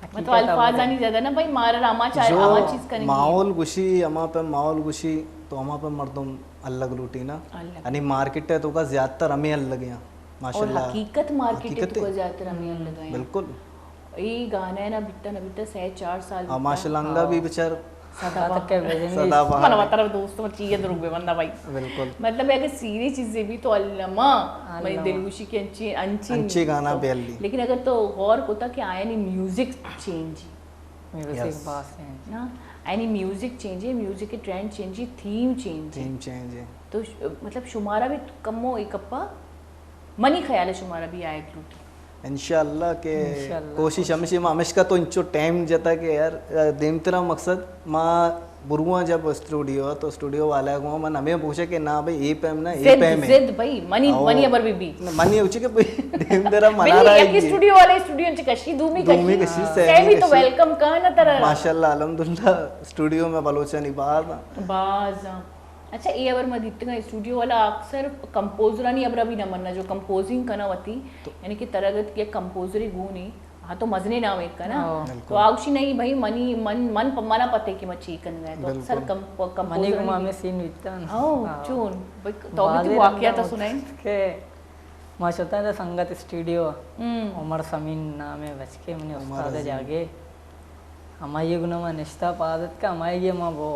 मतलब अल्फाज आनी ज्यादा ना भाई मारा अमा चाहे अमा चीज करेंगे माहौल गुशी अमा पे माहौल गुशी तो अमा पे मर्दम अलग लूटी ना यानी मार्केट है तो का ज्यादातर हमें अलग हैं माशाल्लाह और हकीकत मार्केट है तो का ज्यादातर हमें अलग हैं बिल्कुल ये गाना है ना बिता से 4 साल माशाल्लाह भी बेचार सदा तक के भेजेंगे सदा बाहर मन मतलब दोस्तों में चीज़ तो रुक गए बंदा भाई बिल्कुल मतलब अगर सीरियस चीजें भी तो अल्लामा मैं दिलगुशी की अंची गाना बेली लेकिन अगर तो गौर होता कि आया नहीं म्यूजिक चेंज म्यूजिक बास है ना यानी म्यूजिक चेंज है, म्यूजिक के ट्रेंड चेंज है, थीम चेंज है तो मतलब शुमारा भी कमो एक अप्पा मनी ख्याल है शुमारा भी आए ग्लूटी इंशाल्लाह के कोशिश हमेशा हमेश का तो इंचो टाइम जता के यार देम तेरा मकसद माँ बुरुआ जब स्टूडियो तो स्टूडियो वाला को मन हमें पूछे कि ना भाई ए पेम ना ए पेम है जिद भाई मनी अबर भी मनी उची के देम तेरा मना रहा है कि स्टूडियो वाले स्टूडियो च कशी दूमी कशी सेमी तो वेलकम का ना तरह माशाल्लाह अल्हम्दुलिल्लाह स्टूडियो में बलोचनी बाज अच्छा ये अबर मदित्य स्टूडियो वाला अक्सर कंपोजर नहीं अबर भी न मनना जो कंपोजिंग करना होती यानी कि तरगत के कंपोजरी गुनी हाँ तो मजने नाम एक का ना तो आउशी नहीं भाई मन मना पते कि मच्छी कन गए तो अक्सर कंपोजर में सीन वितन चून तो भी तो वाकया तो सुनाई के माशता है संगत स्टूडियो उमर समीन नाम है बच के मैंने उस्ताद जागे हमारे गुना में निश्ता पादत का हमारे ये माँ वो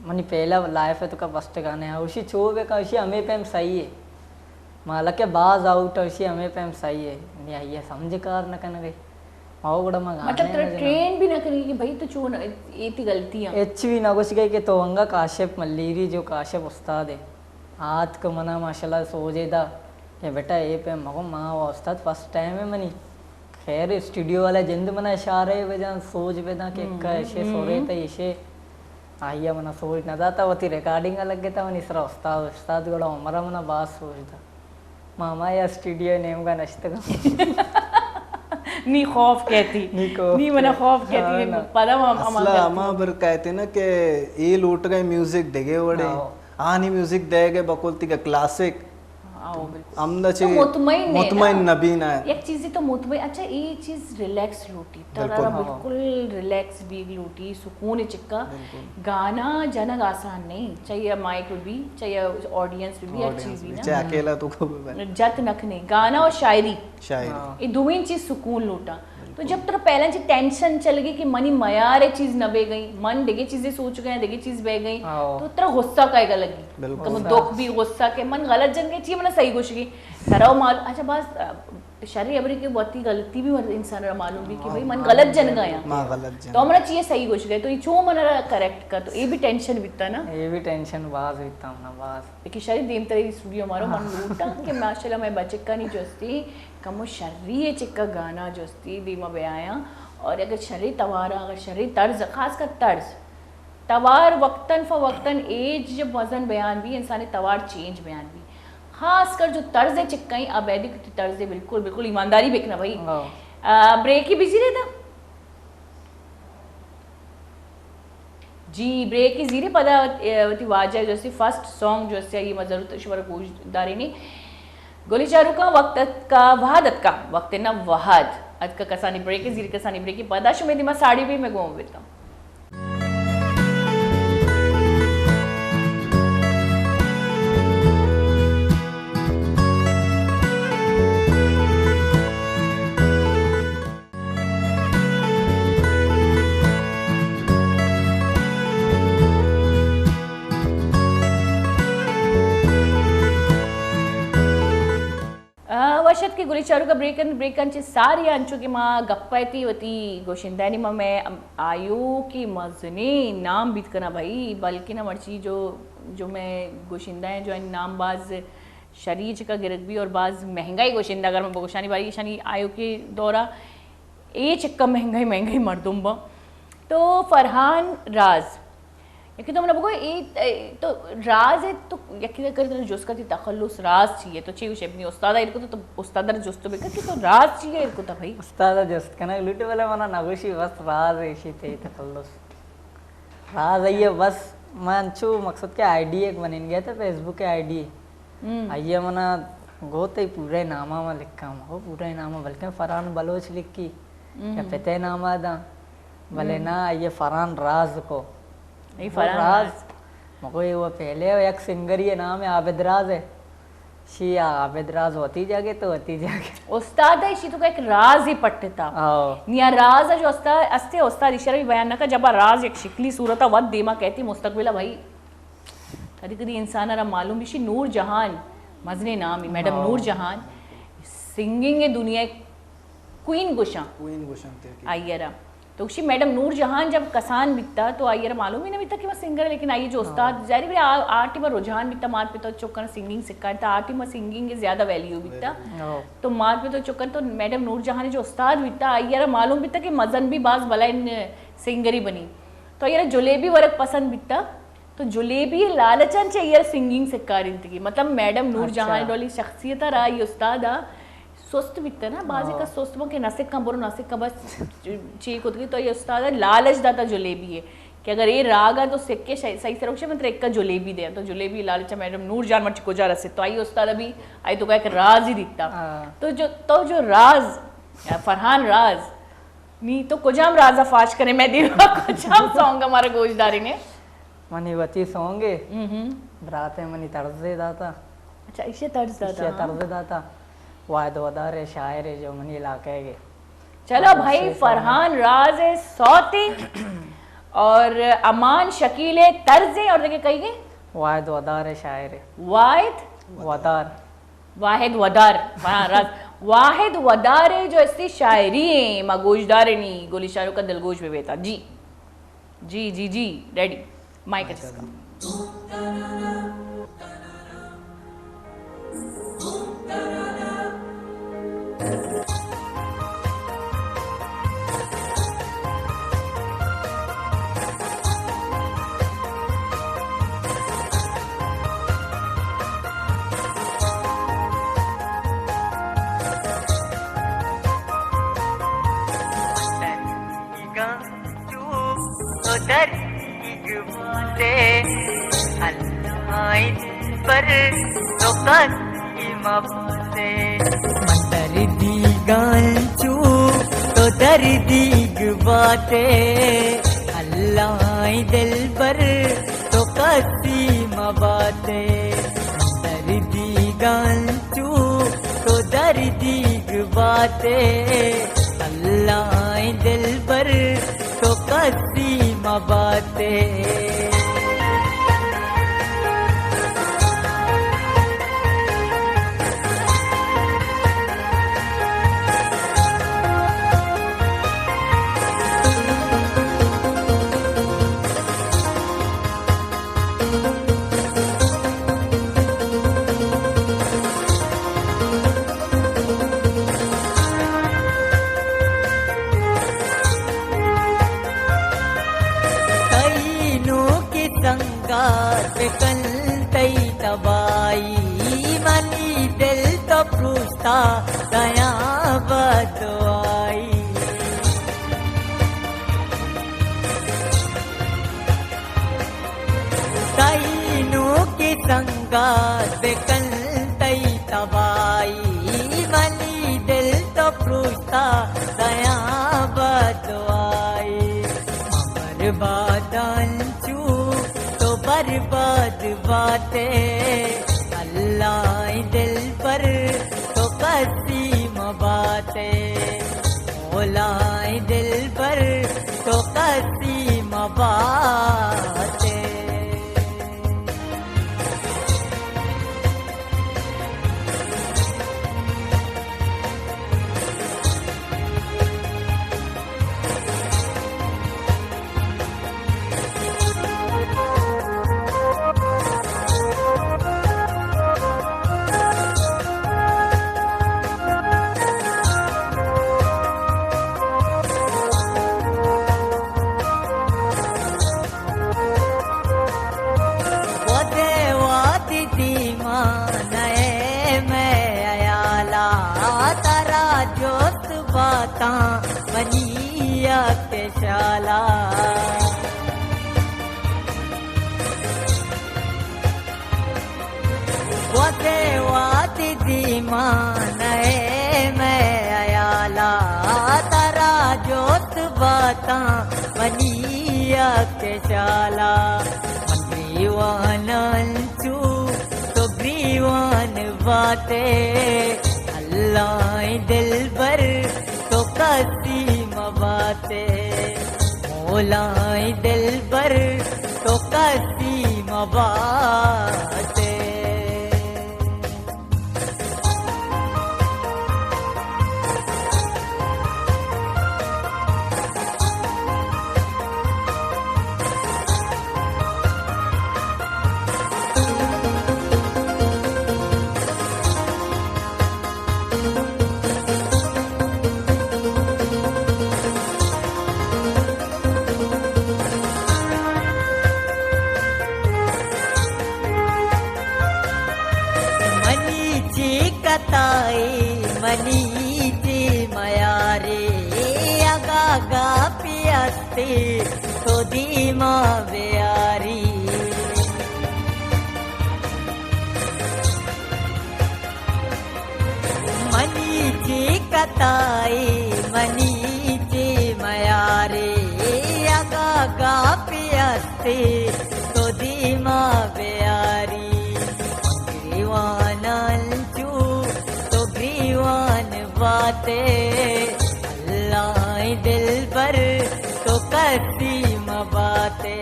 मनी पहला लाइफ है तो का फर्स्ट गाने है उसी छो बे का उसी हमें पे सही है माला के बाज आउट उसी हमें पे सही है नहीं ये समझ कार न करने गई आओ बड़ा मगा मतलब ट्रेन भी ना करी कि भाई तो चून इतनी गलतियां भी ना कुछ गई कि तो अंगा काशिफ मल्लीरी जो काशिफ उस्ताद है हाथ को मना माशाल्लाह सोजे दा कि बेटा ये पे मगो माँ वो उस्ताद फर्स्ट टाइम है मनी खैर स्टूडियो वाला जिंद मना इशारे वजह सोच बेदा कि ऐसे सो रहे थे ऐसे आइया मना सोच ना जाता वो रिकॉर्डिंग अलग गया था मन इसरा उस्ताद गड़ा हमारा मना बात सोचता मामा या स्टूडियो नेम का नश्त नी खौफ कहती नी मना खौफ कहती है पता अमा बर कहते ना कि ये लूट गए म्यूजिक देगे वड़े आनी म्यूजिक देगे बकुलती का क्लासिक तो मुतमईन नबीना है एक चीज तो मुतमईन अच्छा ये चीज रिलैक्स लूटी तरारा बिल्कुल रिलैक्स भी लूटी सुकून चिक्का गाना जनक आसान नहीं चाहिए माइक भी चाहिए ऑडियंस भी हर चीज भी ना चाहे अकेला तो जत नखने गाना और शायरी ये दोवें चीज सुकून लूटा तो जब तेरा पहले जी टेंशन चल गई कि मनी मयार ये चीज न बे गई मन देगे चीजें सोच गए देगे चीज बह गई तो तेरा गुस्सा काएगा लगी तो दुख भी गुस्सा के मन गलत जन गई चीज मन सही कुछ गई तरह माल अच्छा बस शरीर अबरी की बहुत ही गलती भी इंसान मालूम भी कि भाई मन गलत जन गया तो हमारा चीज सही कुछ गए तो ये छो मन करेक्ट कर तो ये भी टेंशन बीतता ना ये भी टेंशन बाज बीतता ना बाज लेकिन शरीर देम तरह स्टूडियो मारो मन लूटा कि माशाल्लाह मैं बचक्का नहीं जोस्ती कमो शर्री चिक्का गाना जोस्ती दीमा बे आया और अगर शरीर तवारा अगर शरीर तर्ज खास कर तर्ज तवार वक्तन फ़वक्तन एज जब वजन बयान भी इंसानी तवार चेंज बयान भी खास कर जो तर्ज है चिक्का ही अबैदी की तर्ज है बिल्कुल बिल्कुल ईमानदारी बेकना भाई ब्रेक ही बिजी रहता जी ब्रेक ही जीरे पदा वाजा जो फर्स्ट सॉन्ग जो ये मजरूत शुवर गोशदारी ने गोली चारू का वक्त का वहादत का वक्त ना वहाद अद का कसानी ब्रेक जीरी कसानी ब्रेक की पदाश में दिमा साड़ी भी मैं गोम बेता वशत की गुलिचारू का ब्रेकन सारी अंचू की माँ गप्पाती वती गोशिंदानी माँ मैं आयु की मजने नाम बीत करना भाई बल्कि ना मर्ची जो मैं गोशिंदा है जो नाम बाज शरीर का गिरक भी और बाज महंगाई गोशिंदा अगर मैं गोशानी बारी शानी आयु के दौरा ये चिक्का महंगाई मर्दुम बा तो फरहान राज यकी तो मतलब ये तो राज है तो यकी कर जोस का तखल्लुस राज चाहिए तो चाहिए उसे अपनी उस्तादा इनको तो उस्तादा जोस तो बेकर कि तो राज चाहिए इनको तो भाई उस्तादा जोस कना लूटे वाला मना नगोशी बस राज ऐसी थे तखल्लुस राज है बस मैं अंचू मकसद के आईडी एक बन गया था फेसबुक के आईडी आइए मना गोते ही पूरे नामा में लिखा हो पूरा नामा बल्कि फरहान बलोच लिख की क्या पते नामा दा भले ना ये फरहान राज को नहीं फरहान मको ये वो पहले एक सिंगर ये नाम है आबिद राज है शी आबिद राज होती जागे तो होती जागे उस्ताद है शी तो का एक राज ही पट्टता निया राज है जो उस्ताद इशारा भी बयान ना का जब राज एक शिकली सूरत वद देमा कहती मुस्तकबिला भाई कभी कभी इंसान अरा मालूम भी नूर जहान मजने नाम है मैडम नूर जहान सिंगिंग है दुनिया क्वीन गुशा आइयरा तो उसी मैडम नूर जहान जब कसान बिकता तो आइए मालूम ही नहीं बिकता कि वह सिंगर है, लेकिन आइए जो उस्ताद जारी भी आर्ट में रुझान बिकता मार पे तो चुकन सिंगिंग सिक्का था, आर्ट में सिंगिंग के ज्यादा वैल्यू बिकता तो मार पे तो चुकन तो मैडम नूर जहान जो उस्ताद बिकता आइए मालूम बिकता कि मजन भी बाज भला इन सिंगरी बनी तो आइए जुलेबी वर्क पसंद बिकता तो जुलेबी लालचन चाहिए सिंगिंग सिक्का की मतलब मैडम नूर जहान डोली शख्सियत रहा ये उस्ताद सुस्त बिकता ना बाजी का सुस्त के नसिक का बोलो नसिक का बस चीक होती तो ये उस्ताद लालच दाता जुलेबी है कि अगर ये रागा तो सिक्के सही से रोके मतलब एक का जुलेबी दे तो जुलेबी लालचा मैडम नूर जान मच को जा रसे तो आई उस्ताद अभी आई तो एक राज ही दिखता तो जो राज फरहान राज नी तो कुजाम राजा फाश करे मैं दिवा कुजाम सॉन्ग हमारे गोशदारी ने मनी वती सोंगे बराते मनी तर्जे दाता अच्छा इसे तर्ज दाता वायद वदार शायर है जो मनी इलाके के चलो भाई फरहान राज है सौती और अमान शकील है तर्जे और देखिए कहिए वायद वदार शायर है वाहिद वदार फरहान राज वाहिद वदार है जो ऐसी शायरी है मगोशदार नहीं गोली शायरों का दिलगोश में बेटा जी जी जी जी रेडी माइक जिसका पर तो दर्दी गांचू तो दर्दी बाते अल्लाह दिल पर तो कसीम बाते दर्दी गांचू तो दर्दी बाते अल्लाह दिल पर तो कसीम बाते कल तई तबाई मनी दिल तो पूछता दया बदवाई तईनों की संगात कल तई तबाई मनी दिल तो पूछता दया बदवाई अमर बादल बर्बाद बातें अल्लाह दिल पर तो कसीम बातें मौलाए दिल पर तो कसीम बातें बनिया के शाला वसे वाती दीमान मैं अयाला तारा जोत बाता बनिया के शाला ग्रीवान चू तो ग्रीवान बातें अल्लाह दिल पर तो कसीम बातें मौलाए दिल पर तो कसीम बातें पियास्ते तो दीमा बेयारी मनीचे कताई मनीचे मयारे अगा गा पियास्ते तो दीमा बेयारी ग्रीवानंचू तो ग्रीवान बाते अल्लाह दिल पर तो कसीम बाते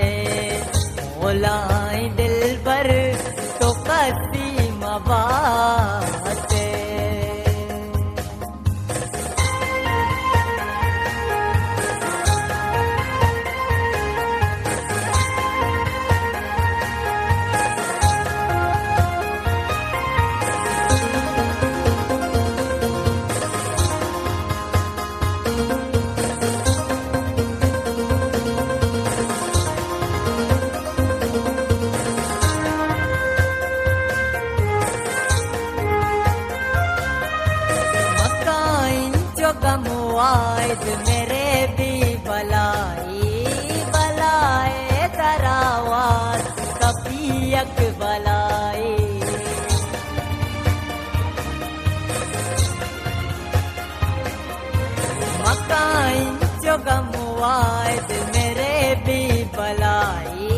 मोलाई दिल पर तो कसीम बाते गमवायद मेरे भी बलाई बलाए तरावास कपियक बलाई मकाइन जो गमवायद मेरे भी बलाई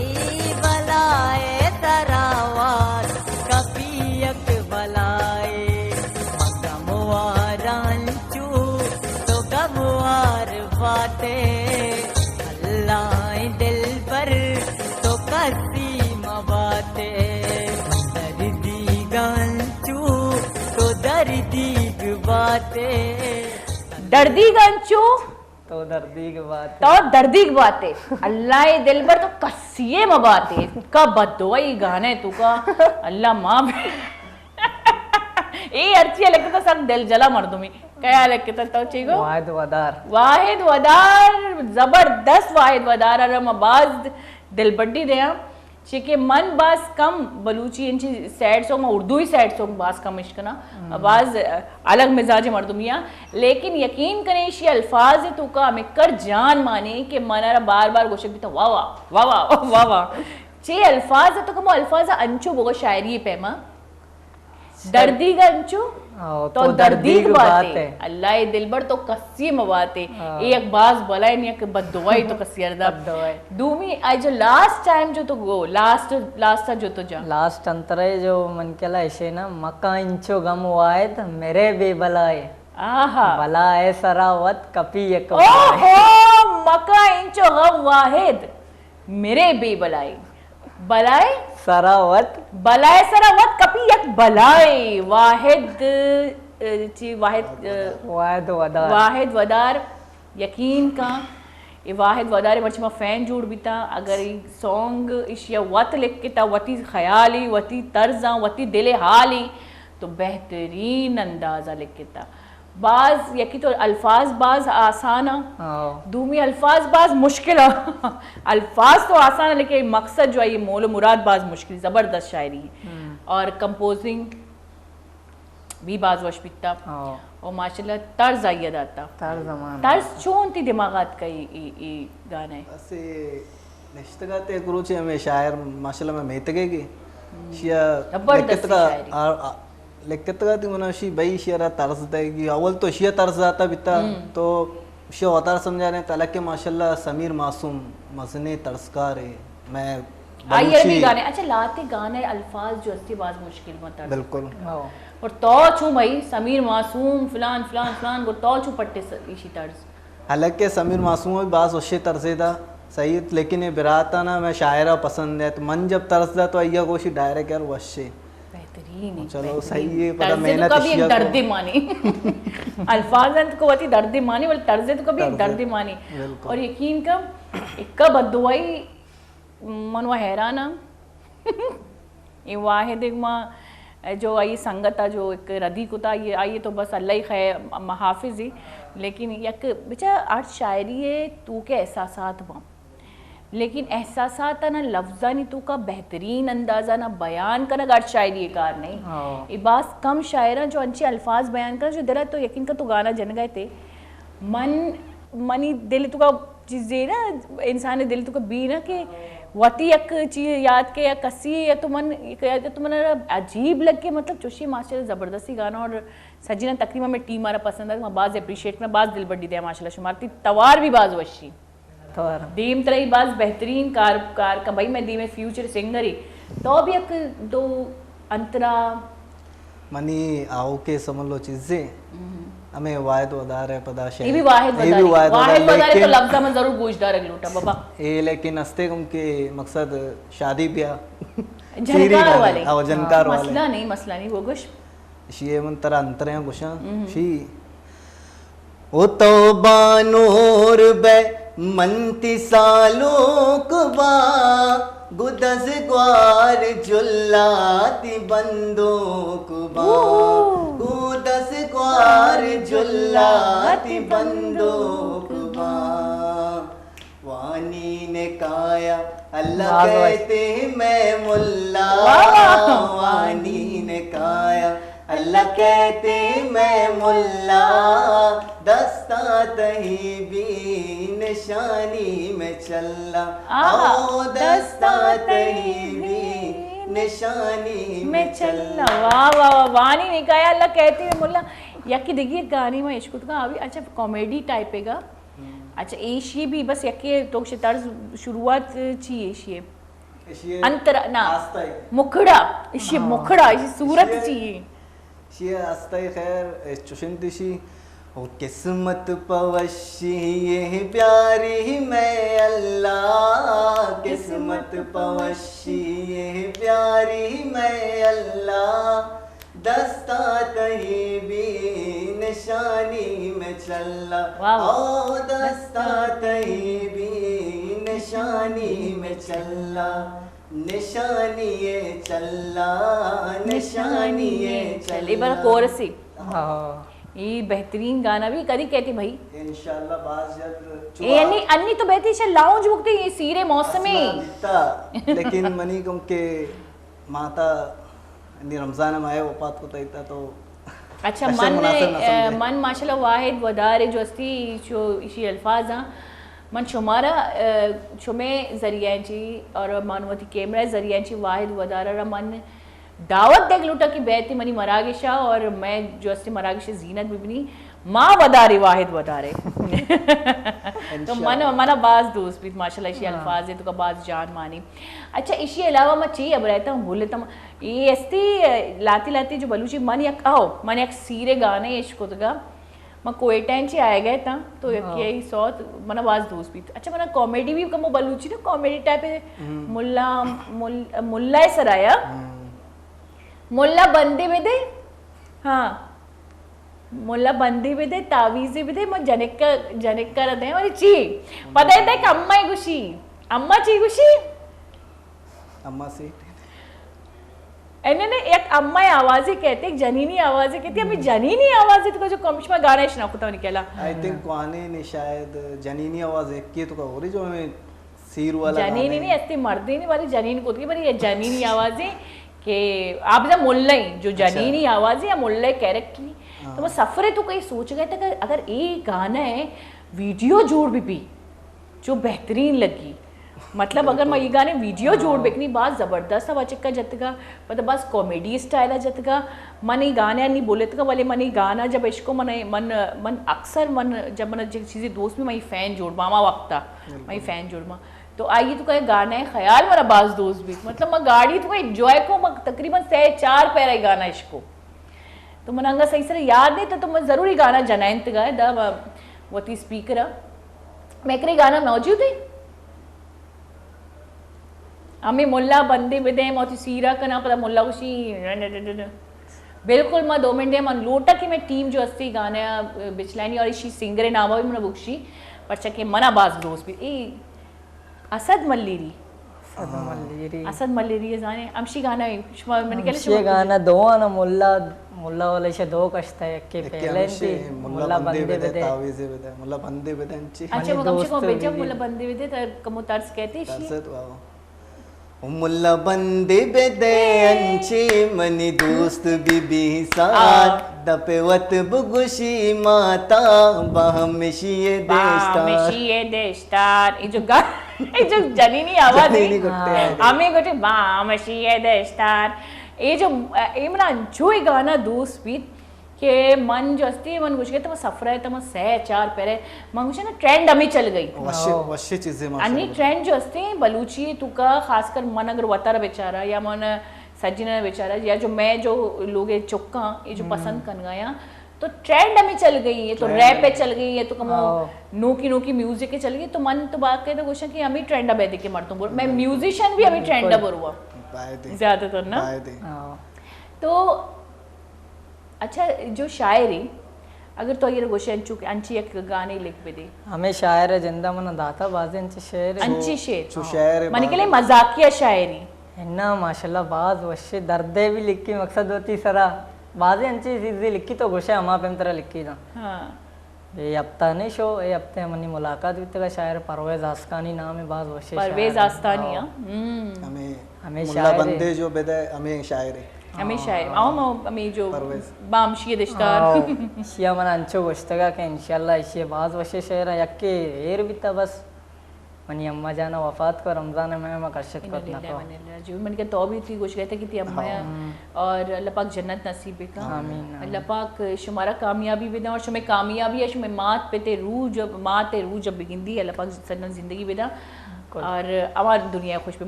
बलाए तरावास कपियक बलाई गमवारांचू गमवार बाते अल्लाह दिल पर तो कसीम बाते दर्दी गंचू तो दर्दी बाते दर्दी गंचू तो दर्दी की बात तो दर्दी की बातें अल्लाह दिल पर तो कसिए मबाते का बदुआई गाने तू का अल्लाह माँ ये अर्ची लगता था सब दिल जला मर्दुमी क्या लगता तो चीगो वाहिद वदार जबरदस्त वाहिद वदार अरम आबाज दिल बड्डी दे चिके मन बास कम बलूची इंची सैड सॉन्ग उर्दू ही सैड सॉन्ग बास कम इश्कना आवाज अलग मिजाज मर्दुमिया लेकिन यकीन करें ये अल्फाज है तो का मिकर जान माने कि मनारा बार बार गोशक भी तो वाह वाह वाह वाह वाह वाह चे अल्फाज है तो कम अल्फाज अंचो बोगा शायरी पैमा दर्दी गंचू तो दर्दी की बातें अल्लाह दिलबर तो कसीम बातें एक बाज बलाई नहीं कि बददुआई तो कसीरदा दूमी आई जो लास्ट टाइम जो तो गो लास्ट जो तो जा लास्ट अंतरे जो मन केला ऐसे ना मक्का इंचो गम वायद मेरे भी बलाए आहा बलाए सरावत कपी एक ओहो मक्का इंचो गम वाहिद मेरे भी बलाई बलाए सरावत बलाए सरावत कपी एक बलाए वाहिद ची वाहिद वदार वाहिद वदार यकीन का ये वाहिद वदार मर्चमा फैन जोड़ बीता अगर ये सॉन्ग इशिया वत लिख के ता वती ख्याली वती तर्जा वती दिले हाली तो बेहतरीन अंदाजा लिख के ता बाज यकी तो अल्फाज बाज आसान दूमी अल्फाज बाज मुश्किल अल्फाज तो आसान है लेकिन मकसद जो है ये मोल मुराद बाज मुश्किल ज़बरदस्त शायरी है और कंपोजिंग भी बाज वशबिता और माशाल्लाह तर्ज आइए दाता तर्ज चोन थी दिमागात का ये गाना है ऐसे नश्तगाते गुरुचे हमें शायर माशाल्लाह में मेहतगे की शिया जबरदस्त शायरी लेकिन ती मना शी बाई शियारा तर्ज देगी अव्वल तो शिया तर्ज आता बिता तो शिया अवतार समझा रहे तलक के माशाल्लाह समीर मासूम मसने तर्जकार है मैं आइए भी गाने अच्छा लाते गाने अल्फाज जो अस्ती बाज मुश्किल मत बिल्कुल और तो छू भाई समीर मासूम फलान फलान फलान को तो छू पट्टे इसी तर्ज हालांकि समीर मासूम भी बाज वशे तर्जेदा सही लेकिन ये बिराता ना मैं शायरा पसंद है तो मन जब तर्ज दा तो अय्या गोशी डायरेक्ट यार वशे चलो सही है पता मेहनत कभी एक दर्द मानी अल्फाज को वती दर्द मानी वाले तर्ज तो कभी एक दर्द मानी और यकीन कब बदुआई मनवा हैराना ये वाहिद एक माँ जो आई संगत जो एक रदी कुता ये आई तो बस अल्लाह ही खैर महाफिज ही लेकिन यक बेचा आर्ट शायरी है तू के एहसासात बा लेकिन एहसासात ना लफ्ज़ा नहीं तू का बेहतरीन अंदाज़ा ना बयान का ना गार्ड शायरी कार नहीं ये बात कम शायरा जो अच्छे अल्फाज बयान कर जो दिला तो यकीन का तो गाना जन गए थे मन मनी दिल तू का चीज़े ना इंसान दिल तो कभी ना कि वती एक चीज़ याद के या कसी या तो मन अजीब लग के मतलब चुशी माशाल्लाह ज़बरदस्ती गाना और सजीना तकरीबन में टीम मारा पसंद है बाज अप्रिशिएट में बाज दिल बड़ी दे माशाल्लाह शुमारती तवार भी बाज वशी तो दीम तरह बाज बेहतरीन कार का भाई मैं दी में फ्यूचर सिंगर ही तो भी एक दो अंतरा मनी आओ के समझ लो चीजें हमें वाहिद वदार है पदाश ये भी वाहिद वदार तो लफ्ज़ में जरूर गूंजदार है लूटा बाबा ये लेकिन हस्ते कम के मकसद शादी ब्याह जनकार वाले जनकार वाले मसला नहीं वो गुश ये मन तरह अंतर है गुशा शी ओ तो बानूर बे मंती सालोक बा गुदस ग्वार जुल्लाती बंदूक बा गुदस ग्वार जुल्लाती बंदूक बा वानी ने काया अल्लाह कहते मैं मुल्ला वानी ने काया अल्लाह कहते मैं मुल्ला दस्ता तही भी निशानी में चलना ओ दस्ता तही भी निशानी में चलना वाह वाह वाह वानी ने कहा अल्लाह कहते हैं मुल्ला यकी देखिए गाने में इश्क का अभी अच्छा कॉमेडी टाइप है का अच्छा एशिया भी बस यके तो तर्ज शुरुआत ची एशिया अंतर ना मुखड़ा इशी मुखड़ा इशी सूरत चाहिए ये अस्ताई खैर चुशिंदिशी ओ किस्मत पवशी ये प्यारी मैं अल्लाह किस्मत पवशी ये प्यारी मैं अल्लाह दस्ता तही भी निशानी में चलना ओ दस्ता तही भी निशानी में चलना निशानिये चल्ला निशानिये चल एक बार कोरस ही ये बेहतरीन गाना भी करी कहती भाई इंशाल्लाह बाज़ ये अन्नी तो बेहती शा लाउंज बुकते ये सीरे मौसमी लेकिन मनी कम के माता नि रमजान में आए वफात को तईता तो अच्छा मन माशाल्लाह वाहिद वदार जो अस्ती जो इसी अल्फाज हां मन शुमारा शुमे जरियांची और मानवती कैमरा जरियांची वाहिद वदारा मन दावत देख लूटा की बैती मनी मरागिशा और मैं जो अस्ती मरागिश जीनत बिबनी माँ वदारे वाहिद वदारे तो मना बाज दोस्त भी माशाल्लाह इसी अल्फाज है तो का बाज जान मानी अच्छा इसी अलावा मैं चाहिए अब रहता हूँ बोले तो ये अस्ती लाती लाती जो बलूची मन यक आओ मन यक सीरे गाने इश्क का मैं कोयटांची आए गए था तो यही सौत मना बाज दोस्त भी अच्छा मना कॉमेडी भी कमो बलूची ना कॉमेडी टाइप है मुल्ला सराया मुल्ला बंदे में दे हाँ मुल्ला बंदी भी दे तावीज़े भी दे मैं जनिक कर दे और ची पता है कि अम्मा ही गुशी अम्मा ची गुशी अम्मा से इन्होंने एक अम्मा आवाज़ कहते एक जनीनी आवाज़ कहती अभी जनीनी आवाज़ तो जो कमिश में गाना इश्ना कुता निकला आई थिंक वाने ने शायद जनीनी आवाज़ एक की तो का हो रही जो हमें सीर वाला जनीनी नहीं ऐसे मर्दी नहीं वाली जनीन को थी पर ये जनीनी आवाज़ें कि आप जब मुल्ला जो जनीनी आवाज़ें या मुल्ला कैरेक्टर तो वो सफ़रे तो कहीं सोच गए थे अगर एक गाना है वीडियो जोड़ भी जो बेहतरीन लगी मतलब अगर मैं ये गाने वीडियो जोड़ बेकनी बात ज़बरदस्त हवा चिक्का जतगा मतलब बस कॉमेडी स्टाइल है जतगा मन ये गाने नहीं बोले तक वाले मन ये गाना जब इसको मन अक्सर मन जब मन चीज़ें दोस्त में मैं फ़ैन जोड़ मामा वक्ता मैं फ़ैन जोड़ तो आइए तो कहे गाना है ख्याल मेरा बाज दोस्त भी मतलब मैं गाड़ी तो इंजॉय को मैं तकरीबन 4 पैरा ही गाना इसको तो मन अंगा सही से याद नहीं तो मैं ज़रूरी गाना जनायंत गाए द वती स्पीकर मैं करे गाना मौजूद है हमें मुल्ला बंदे बिदे मोती सीरा करना पता मुल्ला उसी बिल्कुल मैं 2 मिनट मन लोटा की मैं टीम जो अस्ती गाना बिचलानी और इसी सिंगर नावा भी मैं बुक्शी पर चके मना बाज दोस्त भी असद मल्लीरी असद मल्लीरी जाने अमशी गाना मैंने ये गाना दो ना मुल्ला वाले से 2 कष्ट है के पहले थी मुल्ला बंदे बिदे तावीज़े बिदे मुल्ला बंदे बिदे अच्छा वो कम से कम बेजा मुल्ला बंदे बिदे तो कमो तर्स कहते मुल्ला बंदे बेदे अंचे मनी दोस्त बीबी साथ दपेवत बुगुशी माता बाहमिशिये देस्तार बामेशिये देस्तार ये जो जनीनी आवाज जनीनी गुट्टे है हमें गोटे बामेशिये देस्तार ये जो ये मना जो ये गाना दोस्त भी के मन जो असती मन कुछ के तो सफर है तो मैं सह चार पेरे मन कुछ ना ट्रेंड हमें चल गई वश्य चीजें अन्य ट्रेंड जो असते बलूची तुका खासकर मन अगर वतार बेचारा या मन सज्जन बेचारा या जो मैं जो लोग ये चुक्का ये जो पसंद कर गया तो ट्रेंड हमें चल गई है तो रैप पे चल गई है तो कमो नोकी म्यूजिक के चल गई तो मन तो बात कहते क्वेश्चन कि हमें ट्रेंड अब देखे मरता हूँ मैं म्यूजिशियन भी हमें ट्रेंड अब हुआ ज्यादातर ना तो अच्छा जो शायरी अगर तो ये क्वेश्चन चुके अंची एक गाने लिख पे दे हमें शायर जिंदा मन दाता बाजे अंची शेर अंची शेर शेर मन के लिए मजाकिया शायरी इन्ना माशाल्लाह बाज वश्य दर्दे भी लिखी मकसद होती सरा बाजे अंची चीजें लिखी तो घुसे हमा पे तरह लिखी था हाँ ये हफ्ता नहीं शो ये हफ्ते हमनी मुलाकात भी तक शायर परवेज आस्तानी नाम है बाज वश्य परवेज आस्तानी हमें मुल्ला बंदे जो बेदा हमें शायर है हमें शायर आओ हमें जो बामशी दिश्तार शिया मन अंचो गोश्तगा के इंशाल्लाह इसे बाज वश्य शायर यक्के एर भी था बस मनी अम्मा जाना वफात को रमजान में मैं कशत करना को जो मन के तो भी थी कुछ कहते कि थी अम्मा और अल्लाह पाक जन्नत नसीब का आमीन अल्लाह पाक शुमारा कामयाबी बेदा और शुमे कामयाबी है शुमे मात पे ते रूह जब बिगिंदी अल्लाह पाक सन्नत जिंदगी बेदा और हमारी दुनिया खुश पे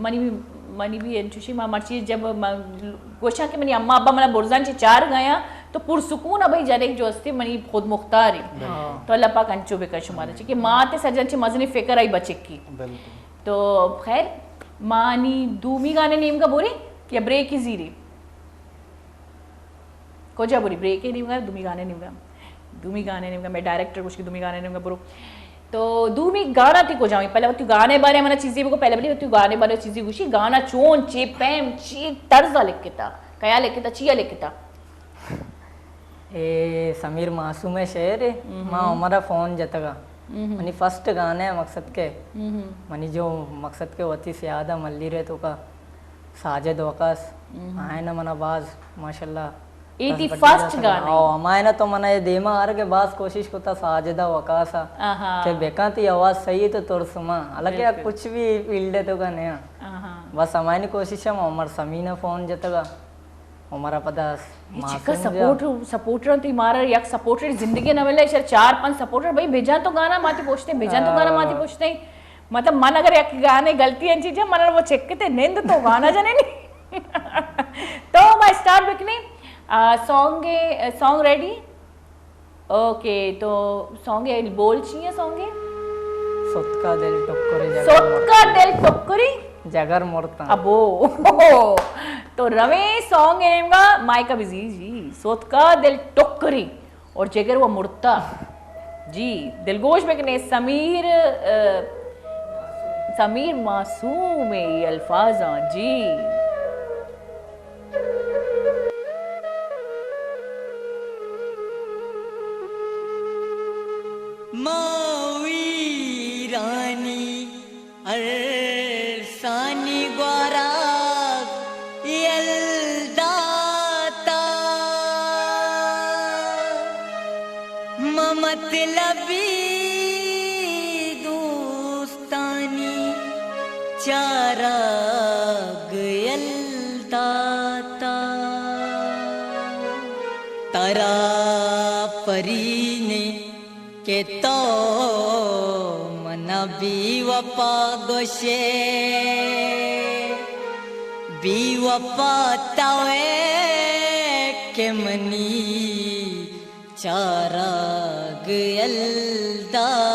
मनी भी एंचुशी मां मर्ची जब गोशा के मनी अम्मा अब्बा मना बुरजान चे चार गया तो पुरसुकून अबई जरे जो अस्ती मनी खुद मुख्तार है तो अल्लाह पाक अंचो बेकर शुमारा चे कि माँ ते सजन चे मजनी फिकर आई बच्चे की तो खैर मानी दूमी गाने नेम का बोरी या ब्रेक ही जीरी को जा बोरी ब्रेक ही नेम का दूमी गाने नेम का मैं डायरेक्टर कुछ की दूमी गाने नेम का बोरो तो दूमी गाना थी को जाऊँ पहले तू गाने बारे मना चीजें को पहले बोली तू गाने बारे चीजें गुशी गाना चोन चे पैम ची तर्जा लिख था कया लिख था चिया लिख था ए समीर मासूम है शेर माँ हमारा फोन जतगा मनी फर्स्ट गाने है मकसद के मनी जो मकसद के होती से यादा मल्ली रहे तो का साजिद वकास आए ना मना बाज माशाल्लाह 81st गाना ओ हमारे ना तो मना ये देमा आर के बास कोशिश करता साजिदा वकासा के बेकाती आवाज सही है तो तोर सुमा अलग या कुछ भी फील्ड है तो का नया बस हमारी कोशिश है हमार समीना फोन जतगा हमारा पता सपोर्टर तो हमारा एक सपोर्टर जिंदगी न मिले सर 4-5 सपोर्टर भाई भेजा तो गाना माती पूछते मतलब मन अगर एक गाने गलती है चीजें मन वो चेक के नींद तो गाना जाने नहीं तो मैं start bikini song ready okay तो सॉन्ग बोल चाहिए सॉन्ग सोतका दिल टोकरी जगर मोरता अबो तो रवे सॉन्ग है माइका बिजी जी सोतका दिल टोकरी और जगर वो मुर्ता जी दिलगोश में कने समीर मासूम ये अल्फाजा जी मावी रानी अरसानी ग्वारा यलदाता मतलबी दोस्तानी चाराग यलदाता तारा परीने के तो मना बीवपा गोशे बीवपा तावे के मनी चाराग यलदाता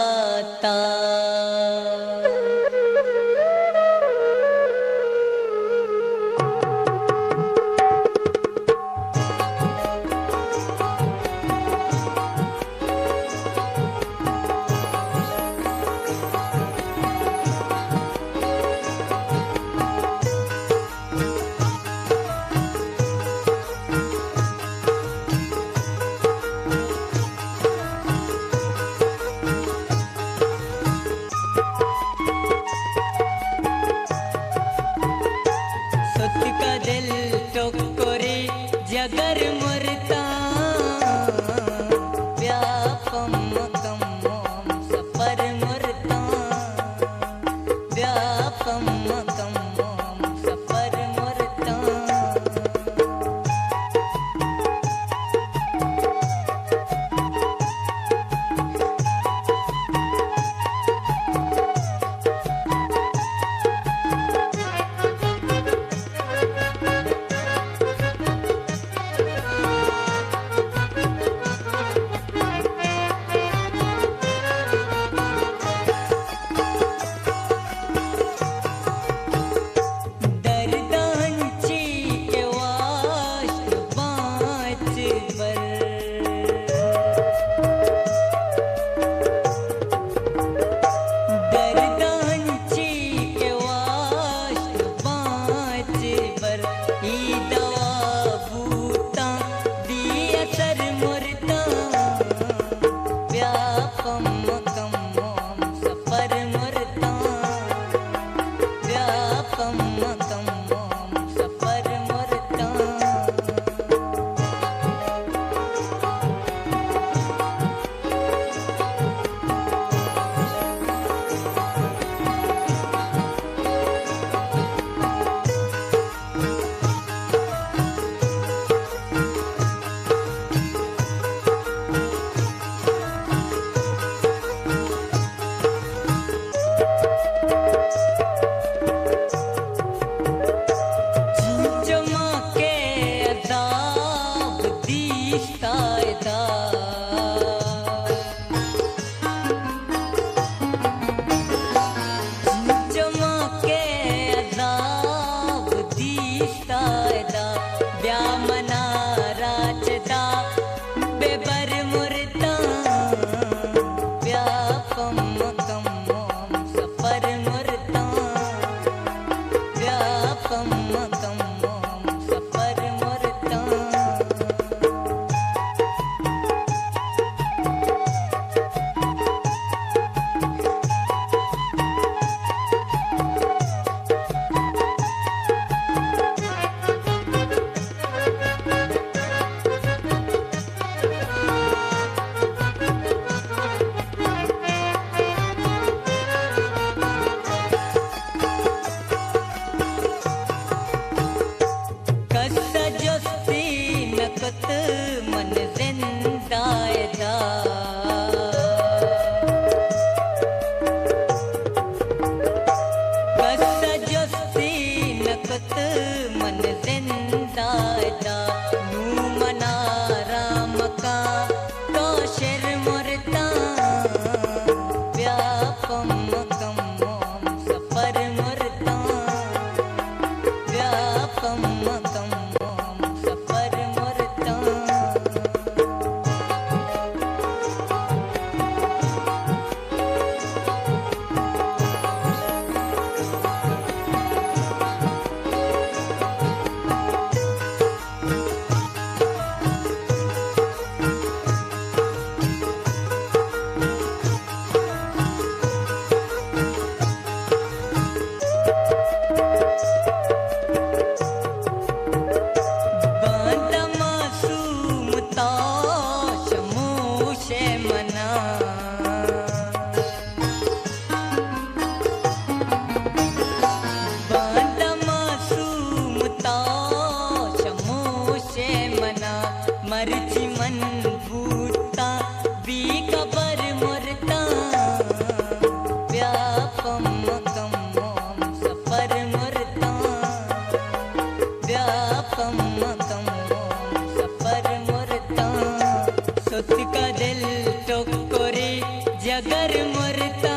जगर मुरता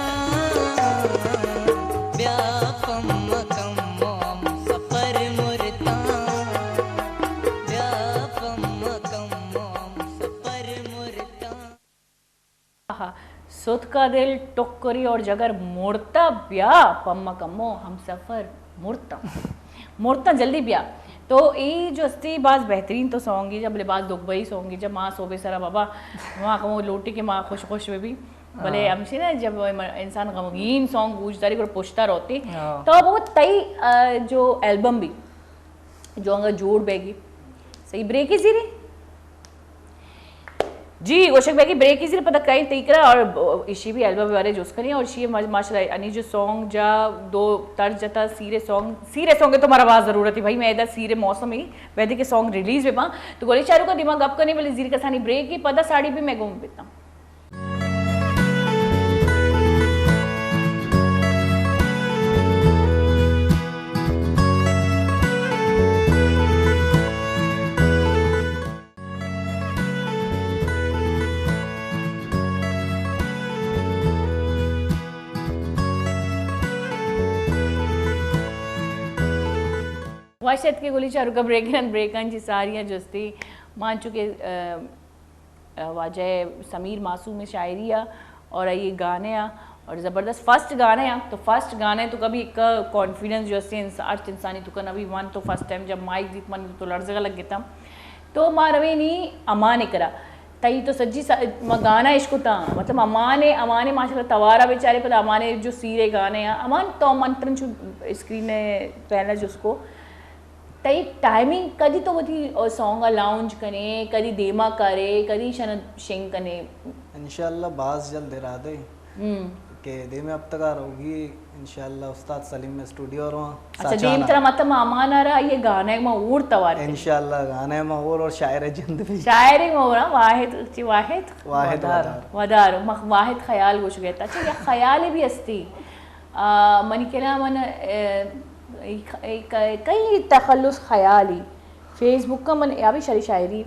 व्यापम कम सफर मुरता व्यापम कम सफर मुरता। आहा, सुत का दिल टोकरी और जगर मुड़ता ब्या पम्मा कम्मो हम सफ़र मुड़ता मुड़ता जल्दी ब्या। तो ये जो अस्ती बाज बेहतरीन तो सॉन्ग ही जब लिबास दुखबई सॉन्ग ही जब माँ सोबे सरा बाबा माँ कमो लोटी के माँ खुश खुश में भी भले हमसे ना जब इंसान गमगीन सॉन्ग गूंजदारी को पुछता रहती तो वो तई जो एल्बम भी जो अंगा जोड़ बेगी सही ब्रेक ही सीरी जी गोशक बैगी ब्रेक इसी पता कहीं तीकरा और इसी भी एल्बम वाले जो उसका नहीं और इसी माशाल्लाह अनि जो सॉन्ग जा दो तर्ज जता सीरे सॉन्ग के तो हमारा आवाज जरूरत है भाई मैं इधर सीरे मौसम ही वैसे के सॉन्ग रिलीज पे पा तो गोली चारू का दिमाग अप करने वाले जीर का सानी ब्रेक ही पता साड़ी भी मैं घूम बेता वाशत के गोली चारू का ब्रेकन जी सारियाँ जस्ती मान चुके वाजह समीर मासूम में शायरिया और ये गाने और ज़बरदस्त फर्स्ट गाने तो फर्स्ट गाने तो कभी एक कॉन्फिडेंस जो अर्थ इंसानी तो कभी वन तो फर्स्ट टाइम जब माइक जीत मन तो लड़जगा लग गया तो माँ रवे नहीं अमान करा तई तो सज्जी गाना इश्क था मतलब अमाने माशाल्लाह तवारा बेचारे पर अमाने जो सीरे गाने हैं अमान तो मंत्रन जो स्क्रीन पहला जो उसको तई टाइमिंग कदी तो वही सॉन्ग लाउंज कने कदी देमा करे कदी शन शिंग कने इंशाल्लाह बाज जल्द इरादे के दे में अब तक आ रहोगी इंशाल्लाह उस्ताद सलीम में स्टूडियो और अच्छा देम तरह मतलब अमान आ रहा ये गाने में और तवार इंशाल्लाह गाने में और शायर जिंद भी शायरी में हो रहा वाहिद वदार वाहिद ख्याल कुछ गया अच्छा या ख्याल भी अस्ती मन केला मन कई तखल्लुस ख्याली फेसबुक का मन या भी शरी शायरी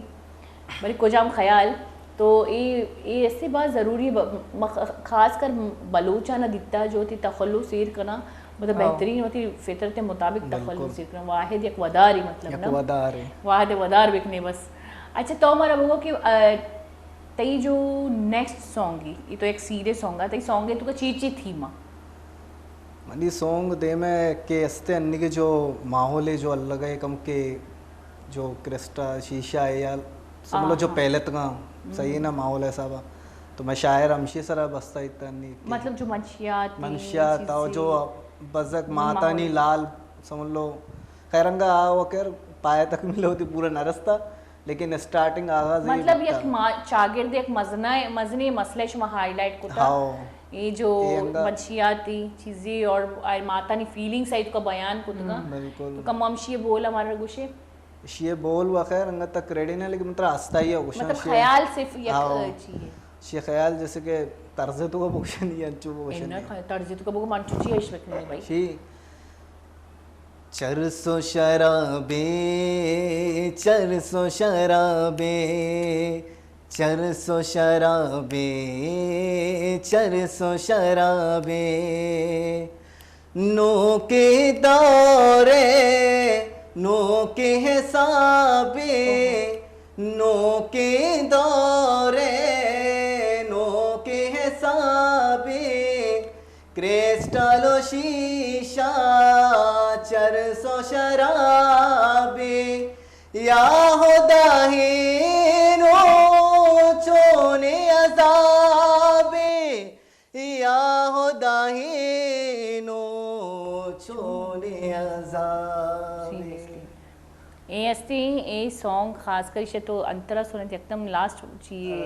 बड़ी कोजाम ख्याल तो ये ऐसे बात ज़रूरी ख़ास कर बलूचा न दिखता जो थी तखल्लुस सीर करना मतलब बेहतरीन होती फितरत के मुताबिक तखल्लुस सीर करना वाहिद एक वदार ही मतलब ना वाहिद वदार बिकने बस। अच्छा तो हमारा वो कि तई जो नेक्स्ट सॉन्ग ही ये तो एक सीरियस सॉन्ग है तई सॉन्ग है तो चीची थी माँ मनी सॉन्ग दे में के अस्ते अन्नी के जो माहौल है जो अलग है कम के जो क्रिस्टा शीशा है या समझ लो जो पहले तक सही ना माहौल है सब तो मैं शायर हमशी सरा बस्ता इतना नहीं मतलब जो मंशियात और जो बजक मातानी लाल समझ लो खैरंगा वो कर पाए तक मिले होती पूरा नरस्ता लेकिन स्टार्टिंग आगाज मतलब एक शागिर्द एक मजनी मसले शुमा हाईलाइट को था ये जो मंशियाती चीज़ें और माता ने फीलिंग्स है इसका बयान को तो कम हमशी बोल हमारा गुशे ये बोल वखैर अंग तक रेडी ना लेकिन मतलब आस्था ही है मतलब ख्याल सिर्फ ये चाहिए ये ख्याल जैसे कि तर्ज तो का बुक्शन नहीं अंचू वो बुक्शन नहीं तर्ज तो का बुक मंचू चाहिए इस वक्त नहीं भाई शी चरसो शराबे चरसो शराबे चरसो शराबे चरसो शराबे नो के दौरे नो के हिसाबे नो के दौरे नो के हिसाबे क्रिस्टलो शीशा चरसो शराबे या हो दाहिनो छोने अजाबे या हो दाहिनो छोने अजाबे ए अस्ती ए सॉन्ग खास कर इसे तो अंतरा सुनत एकदम लास्ट चाहिए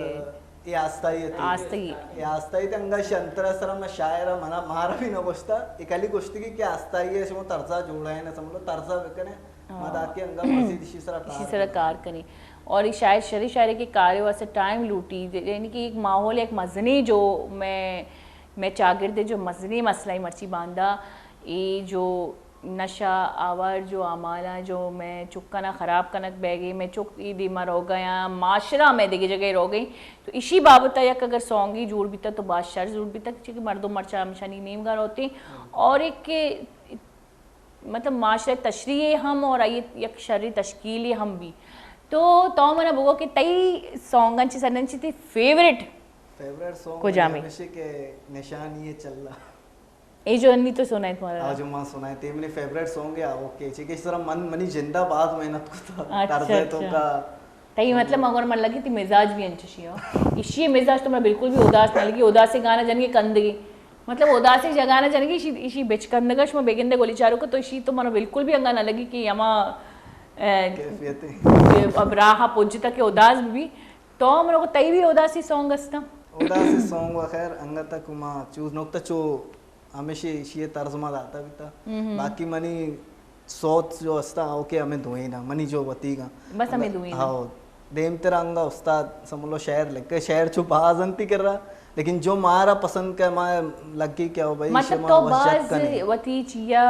ये आस्ताई अंगा शंतरा सरा मैं शायर मना मारा भी न गोष्टा एकाली गोष्टी की आस्ताई है समो तरसा जोड़ा है ना समलो तरसा बेकने मदा के अंगा मस्जिद इसी सरा कार करी और ये शायद शरी शायरी के कार्य वास्ते टाइम लूटी यानी कि एक माहौल एक मजनी जो मैं चागिर्दे जो मजनी मसला मर्ची बांधा ये जो नशा आवर जो आमाला जो मैं चुक्का ख़राब कनक बह गई मैं चुक ई दीमा रो गया माशरा में दिगी जगह रो गई तो इसी बाबत यक अगर सॉन्गी जुड़ भी तक तो बादशाह जुड़ भी तक कि मर्दों मर्चा हमशानी नीम गार होती और एक के मतलब माशरे तशरी हम और ये एक शरी तश्कील हम भी तो मैंने बोलो कि तई सॉन्गांची सनंची थी फेवरेट सॉन्ग को जामी हमेशा के निशान ये चल रहा ये जो अन्नी तो सुना है तुम्हारा आज मां सुनाए थे मेरे फेवरेट सॉन्ग है ओके ठीक है इस तरह मन मनी जिंदाबाद मेहनत को था अच्छा, तर्ज है तो अच्छा। का तई मतलब मगर मन लगी थी मिजाज भी अंचशी हो इसी मिजाज तो मैं बिल्कुल भी उदास ना लगी उदासी गाना जन के कंदगी मतलब उदासी जगाना जन की इसी बेचकंदगश में बेगिंदे गोली चारू को तो इसी तो मनो बिल्कुल भी अंगा ना लगी कि यमा कैफियत अब राह पुज तक उदास भी तो मनो को तई भी उदासी सॉन्ग असता उदासी सॉन्ग व खैर अंगा तक मा चूज नोकता चो हमेशा ये तर्ज मा आता भी था बाकी मनी सोच जो असता ओके हमें धोई ना मनी जो बती का बस हमें दुई हाँ देम तेरा अंगा उस्ताद समझ लो शहर लग के शहर छुप बाजंती कर रहा लेकिन जो मारा पसंद का मार लगी क्या हो भाई मतलब तो बाज वती चिया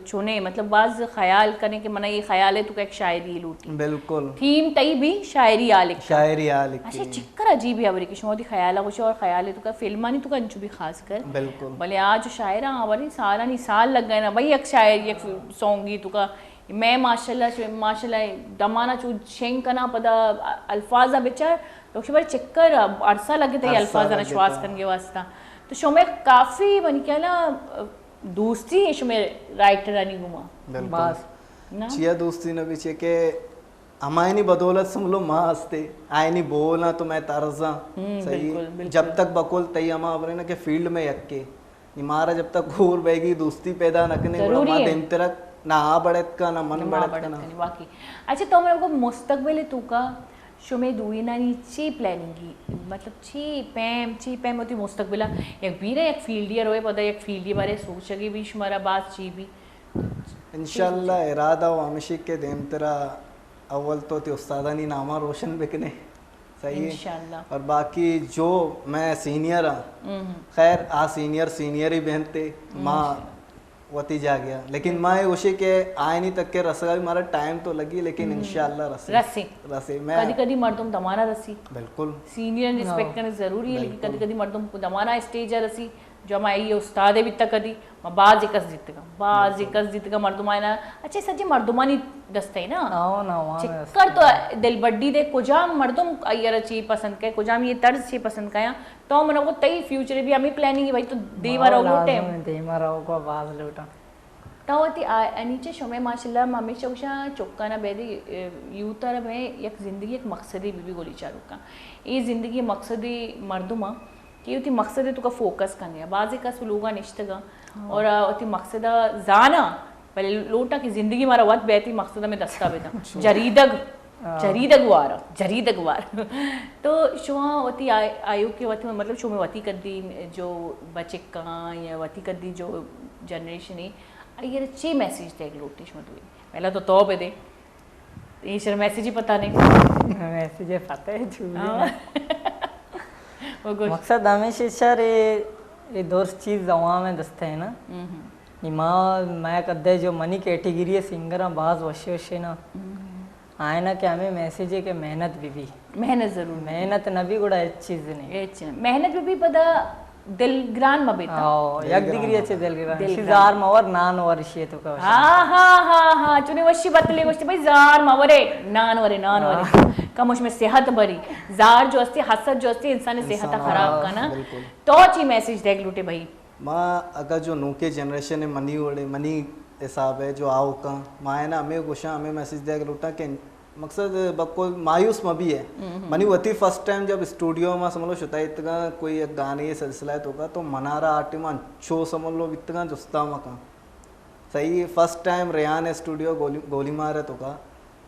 चुने मतलब बाज ख्याल करने के मना ये ख्याल है तो एक शायरी लूटी बिल्कुल थीम तई भी शायरी आ लिख शायरी आ लिखी अच्छा चिक्कर अजीब है अवरी किशमोदी ख्याल कुछ और ख्याल है तो का फिल्मानी तो कंचू भी खास कर बिल्कुल भले आज शायरा आवरी सारा नहीं साल लग गए ना भाई एक शायरी एक सॉन्गी तो का मैं माशाल्लाह दमाना चू शेंग कना पदा अल्फाजा बेचार लोग बड़े चिक्कर अरसा लगे थे अल्फाज श्वास करने वास्ता तो शो में काफ़ी बन क्या ना दोस्ती है शो में राइटर आनी घुमा बस ना चिया दोस्ती न पीछे के हमारी नहीं बदौलत समझ लो माँ हंसते आए नहीं बोलना तो मैं तर्जा सही जब तक बकुल तई हमा अपने ना के फील्ड में यक्के निमारा जब तक घूर बैगी दोस्ती पैदा नकने जरूरी है। तरक ना आ बढ़त का ना मन बढ़त का ना वाकई अच्छा तो मेरे को मुस्तकबिल तू का शो में दुईना ची प्लानिंग मतलब ची पैम होती मुस्तकबिला एक बीरा एक फील्डियर होए पता एक फील्डी बारे सोचेगी भी शुमारा बात ची भी इंशाल्लाह इरादा हो हमेशा के देम तेरा अव्वल तो ते उस्तादानी नामा रोशन बिकने सही इंशाल्लाह और बाकी जो मैं सीनियर हाँ खैर आ सीनियर ही बहनते माँ वती जा गया लेकिन मैं उसी के आए नहीं तक के रसगा भी हमारा टाइम तो लगी लेकिन इंशाल्लाह रसी मैं कभी कभी मर्दुम दमाना रसी बिल्कुल सीनियर रिस्पेक्ट करना जरूरी है लेकिन कभी कभी मर्दुम को दमाना स्टेज है रसी जो मैं ये उस्ताद है भी तक कदी मैं बाज इकस जीत का मर्दुमा ना अच्छा सच्ची मर्दुमानी दस्ते है ना आओ ना चिक्कर तो दिल बड्डी दे कुजाम मर्दुम अयर ची पसंद के कुजाम ये तर्ज ची पसंद का तो मनो को तई फ्यूचर भी हमें प्लानिंग है भाई तो देवा रहो को बाज लूटा तावती नीचे शो में माशाल्लाह मम्मी चौशा चौका ना बेदी यूतर में एक ज़िंदगी एक मकसदी बीबी गोली चारू का ये ज़िंदगी मकसदी मर्दुमा कि उती मकसद तुका फोकस करने बाजी का सुलूगा निश्तगा और उती मकसद जाना पहले लोटा की ज़िंदगी मारा वत बेती मकसद में दस्ता बेता जरीदग वार तो शुआ वती आयु के वती में मतलब शो में वती कर दी जो बच्चे का या वती कर दी जो जनरेशन है ये अच्छे मैसेज थे लोटी शुमा तुई पहला तो पे दे ये शर मैसेज ही पता नहीं मैसेज पता है मकसद हमेशा सर ये दोस्त चीज़ दवा में दस्ते है ना मैं कदे जो मनी कैटेगरी सिंगर बाज वशे ना आए ना कि हमें मैसेज है कि मेहनत भी मेहनत जरूर मेहनत न भी गुड़ा एक चीज़ नहीं मेहनत भी पता दिल ग्रान मबेता एक डिग्री अच्छे दिल ग्रान जार मवर नान वर शे तो का हाँ चुने वशी बतले वशी भाई जार मवरे नान वरे कम उसमें सेहत भरी जार जो अस्ती हसद जो अस्ती इंसान सेहत खराब का ना तो ची मैसेज देख लूटे भाई माँ अगर जो नूके जनरेशन है मनी हिसाब है जो आओ का माँ है ना हमें गुस्सा हमें मैसेज देख लूटा के मकसद बको मायूस में भी है मनी वती फर्स्ट टाइम जब स्टूडियो में समझ लो शुता इतना कोई एक गाने ये सिलसिला है तो का तो मनारा आटे में शो समझ लो इतना जुस्ता मका सही फर्स्ट टाइम रेहान स्टूडियो गोली मार है तो का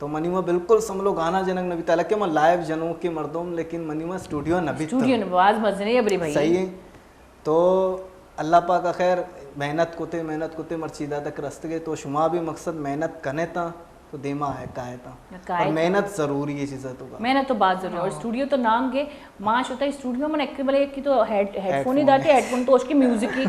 तो मनी में बिल्कुल समझ लो गाना जनक नबी ताला के मैं लाइव जनों के मर्दों लेकिन मनी में स्टूडियो नबी आवाज मजने अबरी भाई सही है तो अल्लाह पाक खैर मेहनत कोते मर्चीदा तक रस्त गए तो शुमा भी मकसद मेहनत करने था तो देमा है काय था काय और मेहनत जरूरी है चीज़ तो मेहनत तो बात जरूरी है और स्टूडियो तो नाम के माश होता है स्टूडियो में एक भले की तो हेडफोन ही दाते हेडफोन तो उसकी म्यूजिक ही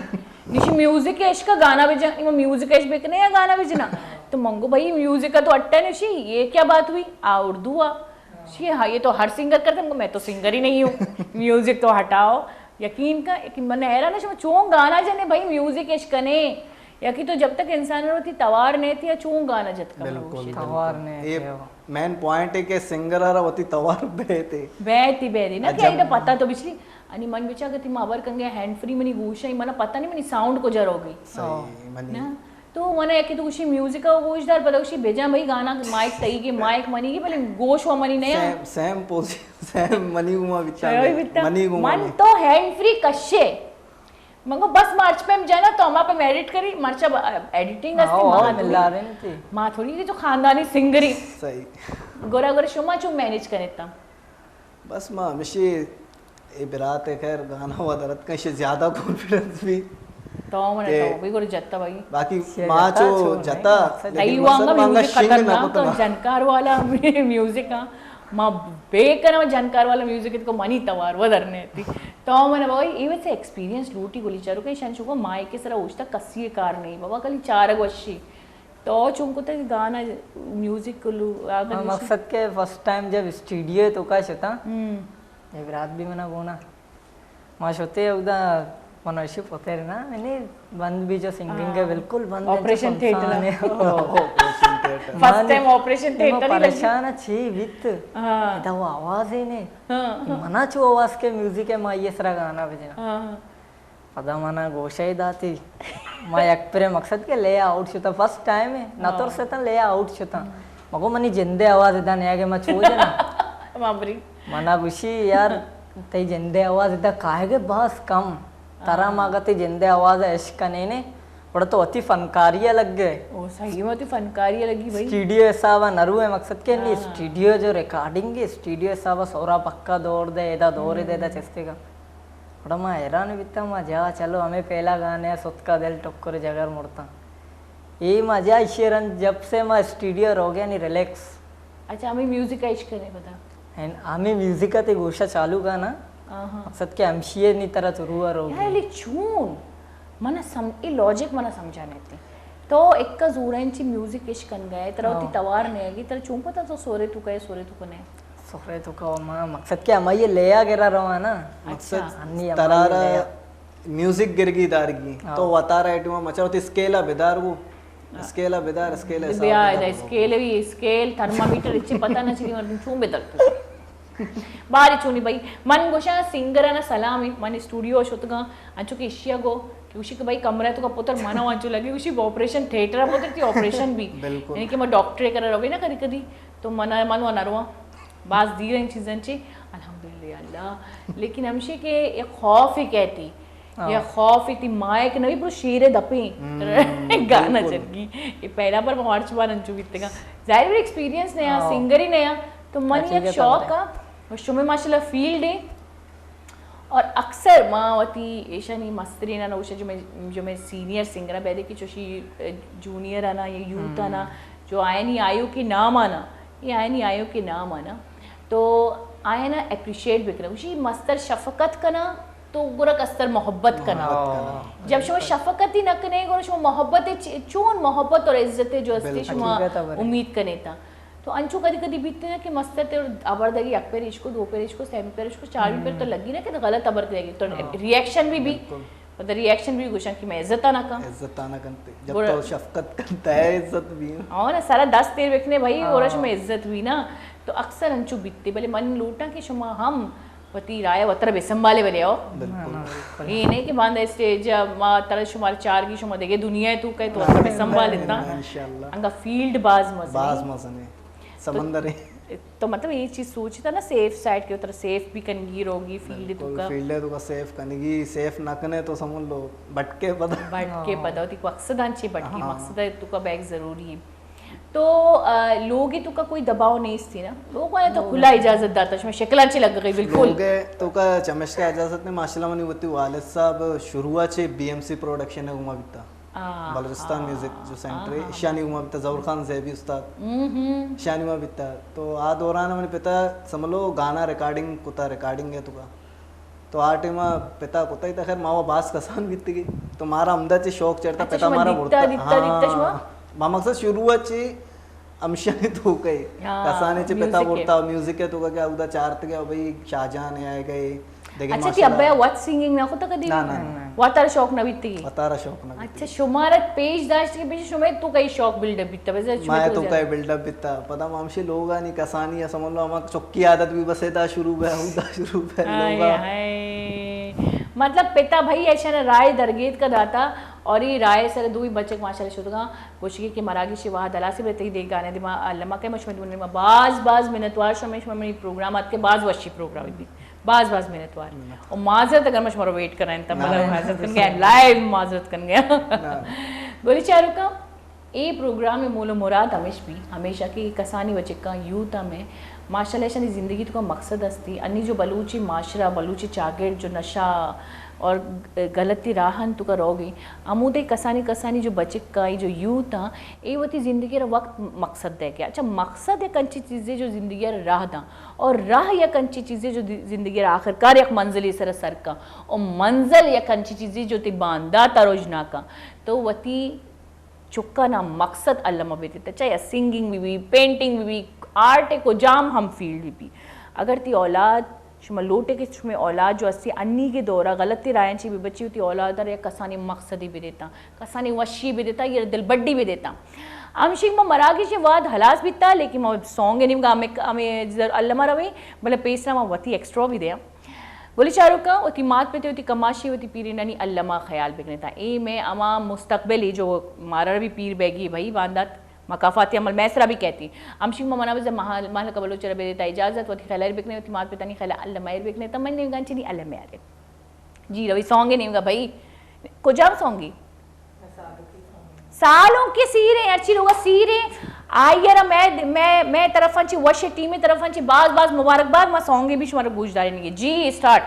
निशी म्यूजिक है इसका गाना बजना इमा म्यूजिक है बेकने या गाना बजना तो मंगो भाई म्यूजिक का तो अट्टा निशी ये क्या बात हुई आ उर्दू आ शी हाँ ये तो हर सिंगर करते हैं मैं तो सिंगर ही नहीं हूँ म्यूजिक तो हटाओ यकीन का मैंने हैरान है चों गाना जने भाई म्यूजिक इश्कने या कि तो जब तक इंसान होती तवार ने थी या चों गाना जत का बिल्कुल तवार ने ये मेन पॉइंट है कि सिंगर आ होती तवार बेते बेती ना क्या इधर पता तो बिचली आणि मन विचार करती मावर कंगे हैंड फ्री मनी गोशा मला पता नहीं मनी साउंड को जर हो गई सही मनी ना तो मने कि तो उसी म्यूजिक का गोशदार पता उसी भेजा भाई गाना माइक तई के माइक मनी की पहले गोश हुआ मनी नहीं सेम मनी गुमा विचार मनी गुमा मन तो हैंड फ्री कशे मंगो बस मार्च पे हम जाना तो हम पे एडिट करी मार्चा एडिटिंग असती मां मिला रहे थे मां थोड़ी जो खानदानी सिंगरी सही गोरा गोरा शुमा चू मैनेज करे ता बस मां मिशी ए बिरात है खैर गाना हुआ दरत कहीं ज्यादा कॉन्फिडेंस भी तो मने तो भी गोरे जत्ता भाई बाकी मां जो जता तई वांगा म्यूजिक खतरनाक तो जानकार वाला म्यूजिक का मां बेकर में जानकार वाला म्यूजिक को मनी तवार वदरने थी तो मैंने भाई इवन से एक्सपीरियंस लूटी गोली चारू के शंशु को माई के सरा उष्टा कसी कार नहीं बाबा कली 4 वर्षी तो चुमको तो गाना म्यूजिक को लू मकसद के फर्स्ट टाइम जब स्टूडियो तो का शता एक रात भी मना बोना माश होते उदा मनोशिप होते रहे ना मैंने बंद भी जो सिंगिंग के बिल्कुल बंद operation theatre theatre first time operation theatre परेशान छी वित हां इधर वो आवाज ही नहीं मना चो आवाज के म्यूजिक है मां ये सरा गाना बजना हां पदा मना गोशाई दाती मां एक पेरे मकसद के ले आउट छता फर्स्ट टाइम है ना तो से ले आउट छता मगो मनी जिंदे आवाज इदा ने आगे मैं छो जना माबरी मना बुशी यार तई जिंदे आवाज इदा काहे के बस कम तारा मागते जिंदे आवाज है इश्कने ने बड़ा तो अति फनकारिया लग गए ओ सही में तो फनकारिया लगी भाई स्टूडियो ऐसा वा नरू है मकसद के नहीं स्टूडियो जो रिकॉर्डिंग है स्टूडियो ऐसा वा सोरा पक्का दौड़ दे इधर दौड़ दे इधर चस्ते का बड़ा मैं हैरान बीता मैं जा चलो हमें पहला गाने सुत का दिल टक्कर जगह मुड़ता ये मजा इशरन जब से मैं स्टूडियो हो गया नहीं रिलैक्स अच्छा हमें म्यूजिक का इश्क नहीं पता एंड हमें म्यूजिक का ते गोशा चालू का ना मकसद के हमशिये नी तरह चुरुआ यार रोगी ले चून मना सम ई लॉजिक मना समझाने थी तो एक का जोरांची म्यूजिक इश्क कन गए तरह होती तवार ने आगी तरह चूं पता तो सोरे तू कने सोरे तो का मां मकसद के हम ये लेया गिरा रहा ना मकसद अन्नी तरारा म्यूजिक गिरगी दारगी तो वतारा एटुमा मचा होती स्केला बेदार वो स्केला बेदार स्केला बिया इधर स्केल भी स्केल थर्मामीटर इच्छे पता ना चली और चूं बेदर बारी चूनी भाई मन गोशा सिंगर ना सलामी मन स्टूडियो शोतगा अंचो के इशिया गो कि उसी के भाई कमरा तो का पुत्र माना वांचो लगी उसी ऑपरेशन थिएटर पुत्र थी ऑपरेशन भी यानी कि मैं डॉक्टर कर रही ना करी कदी तो मना मन वनरवा बास दी रही चीजें ची अल्हम्दुलिल्लाह अल्लाह लेकिन हमशे के एक खौफ ही कहती या खौफ इतनी मायक नहीं पर शेरे दपे गाना चल गई ये पहला बार मार्च बार अंचो बीते का जाहिर एक्सपीरियंस नया सिंगर ही नया तो मन एक शौक का वशो में माशाल्लाह फील्ड है और अक्सर मावती ऐशानी मस्तरी ना उसे जो मैं सीनियर सिंगर बैदे की जोशी जूनियर आना या यूथ आना जो आए नहीं आयु के नाम आना ये आए नहीं आयु के नाम आना तो आए ना अप्रिशिएट भी करना उसी मस्तर शफकत करना तो गुरक अस्तर मोहब्बत करना जब शो शफकत ही नकने गुरक शो मोहब्बत चून मोहब्बत और इज्जत जो अस्ती शुमा उम्मीद करने था तो अंचू कदी कदी बीतते ना कि मस्त ते और अबर दगी एक पेर इसको दो पेर इसको सेम पेर इसको चार भी पेर तो लगी ना कि गलत अबर करेगी तो रिएक्शन भी मतलब रिएक्शन भी गुशन कि मैं इज्जत ना का करते जब तो शफकत करता है इज्जत भी और ना सारा 10 पेर देखने भाई और में इज्जत भी ना तो अक्सर अंचू बीतते भले मन लूटा कि शुमा हम पति राय वतर बेसंभाले वाले आओ ये नहीं कि बांधा स्टेज मां तरह शुमार 4 की शुमा देगे दुनिया तू कहे तो वतर बेसंभाल इतना इंशाल्लाह अंगा फील्ड बाज मजे समंदर है तो मतलब ये चीज सोचता ना सेफ साइड के उतर सेफ भी कनगीर होगी फील्ड तुका फील्ड है तुका सेफ कनगी सेफ ना कने तो समझ लो भटके पता होती मकसद अच्छी भटकी मकसद है तुका बैग जरूरी है तो लोग ही तुका कोई दबाव नहीं थी ना लोगों ने तो खुला इजाजत दाता मैं शक्ल अच्छी लग गई बिल्कुल लोग तो का चमश का इजाजत ने माशाल्लाह मनी वती वालिद साहब शुरुआत से बीएमसी प्रोडक्शन है उमा बिता बलूचिस्तान म्यूजिक जो सेंटर है शानी उमा बिता जहूर खान जैबी उस्ताद शानी उमा बिता तो आ दौरान मैंने पिता समझ लो गाना रिकॉर्डिंग कुता रिकॉर्डिंग है तुका तो आ टाइम पिता कुता ही था खैर मावा बास कसान बीत गई तो मारा अमदा चे शौक चढ़ता अच्छा, पिता शुमा मारा दिखता- दिखता- दिखता शुमा? मामा मकसद शुरुआत ची अमशाने तो गई कसाने चे पिता म्यूजिक है। बोलता म्यूजिक है तो का क्या उदा चारत गया भाई शाहजहान है आए गए देखिए अच्छा ती अब्बाया वाच सिंगिंग ना होता कधी ना, ना, वातार शौक ना बीती बतारा शौक ना अच्छा शुमारत पेज दाश्त के पीछे शुमे तू काही शौक बिल्डअप बीता वैसे मैं तो काय बिल्डअप बिता पता मामशे लोग नहीं कसानी या समझ लो हमारा चौकी आदत भी बस था शुरू में हुदा शुरू में लोग मतलब पिता भाई ऐसा ना राय दरगेत का दाता और ये राय सर दो ही बच्चे माशाल्लाह शुद्धा गोशिकी के मरागी शिवा दलासी बरते देख गाने दिमा लम्मा के मशमत बुने में बाज मिनटवार शमेश में प्रोग्राम आत के बाज वशी प्रोग्राम भी बाज मिनटवार और माजरत अगर मश मरो वेट कराएं तब मतलब माजरत कर गया लाइव माजरत कर गया बोली चारू का ये प्रोग्राम में मोलो मुराद हमेशा की कसानी वचिका यूथ में माशाल्लाह ऐसा ज़िंदगी तो का मकसद हस्ती अन्नी जो बलूची माशरा बलूची चागिर जो नशा और गलती राहन तो का रोगी अमूदे कसानी जो बचिक का जो यूथ हाँ ये वती ज़िंदगी रा वक्त मकसद दे क्या अच्छा मकसद या कंची चीज़ें जो ज़िंदगी रा राह दा और राह या कंची चीज़ें जो ज़िंदगी रा आखिरकार एक मंजिल सर सर का और मंजिल या कंची चीज़ें जो ती बांदा तरोजना का तो वती चुक्का ना मकसद अल्लाह में देता चाहे सिंगिंग भी पेंटिंग भी आर्ट को जाम हम फील्ड भी अगर ती औलाद शुमा लोटे के शुमे औलाद जो अस्सी अन्नी के दौरा गलती रायची भी बच्ची होती औलाद या कसानी मकसदी भी देता कसानी वशी भी देता ये दिल बड्डी भी देता आमशिक में मरागी के बाद हलास भी था लेकिन मैं सॉन्ग है नहीं हमें अल्लाह रवे मतलब पेसना में वती एक्स्ट्रा भी दिया बोली चारों का होती मात पे होती कमाशी होती पीर ननी अल्लामा ख्याल बिकने था ए मैं अमा मुस्तकबिल जो मारा भी पीर बैगी भाई वांदात मकाफाती अमल मैसरा भी कहती अमशिक मना बज महल कबलो चर बेता इजाजत वती खैलर बिकने होती मात पे तनी खैला अल्लामा बिकने तमन नहीं गांची नहीं अल्लामा यार जी रवि सॉन्ग है नहीं भाई को जाम सॉन्गी सालों के सीरे अच्छी लोग सीरे आई यार मैं तरफांची वश टीम तरफांची बाज मुबारकबाद मैं सॉन्ग भी शुमार बूझदारी नहीं जी स्टार्ट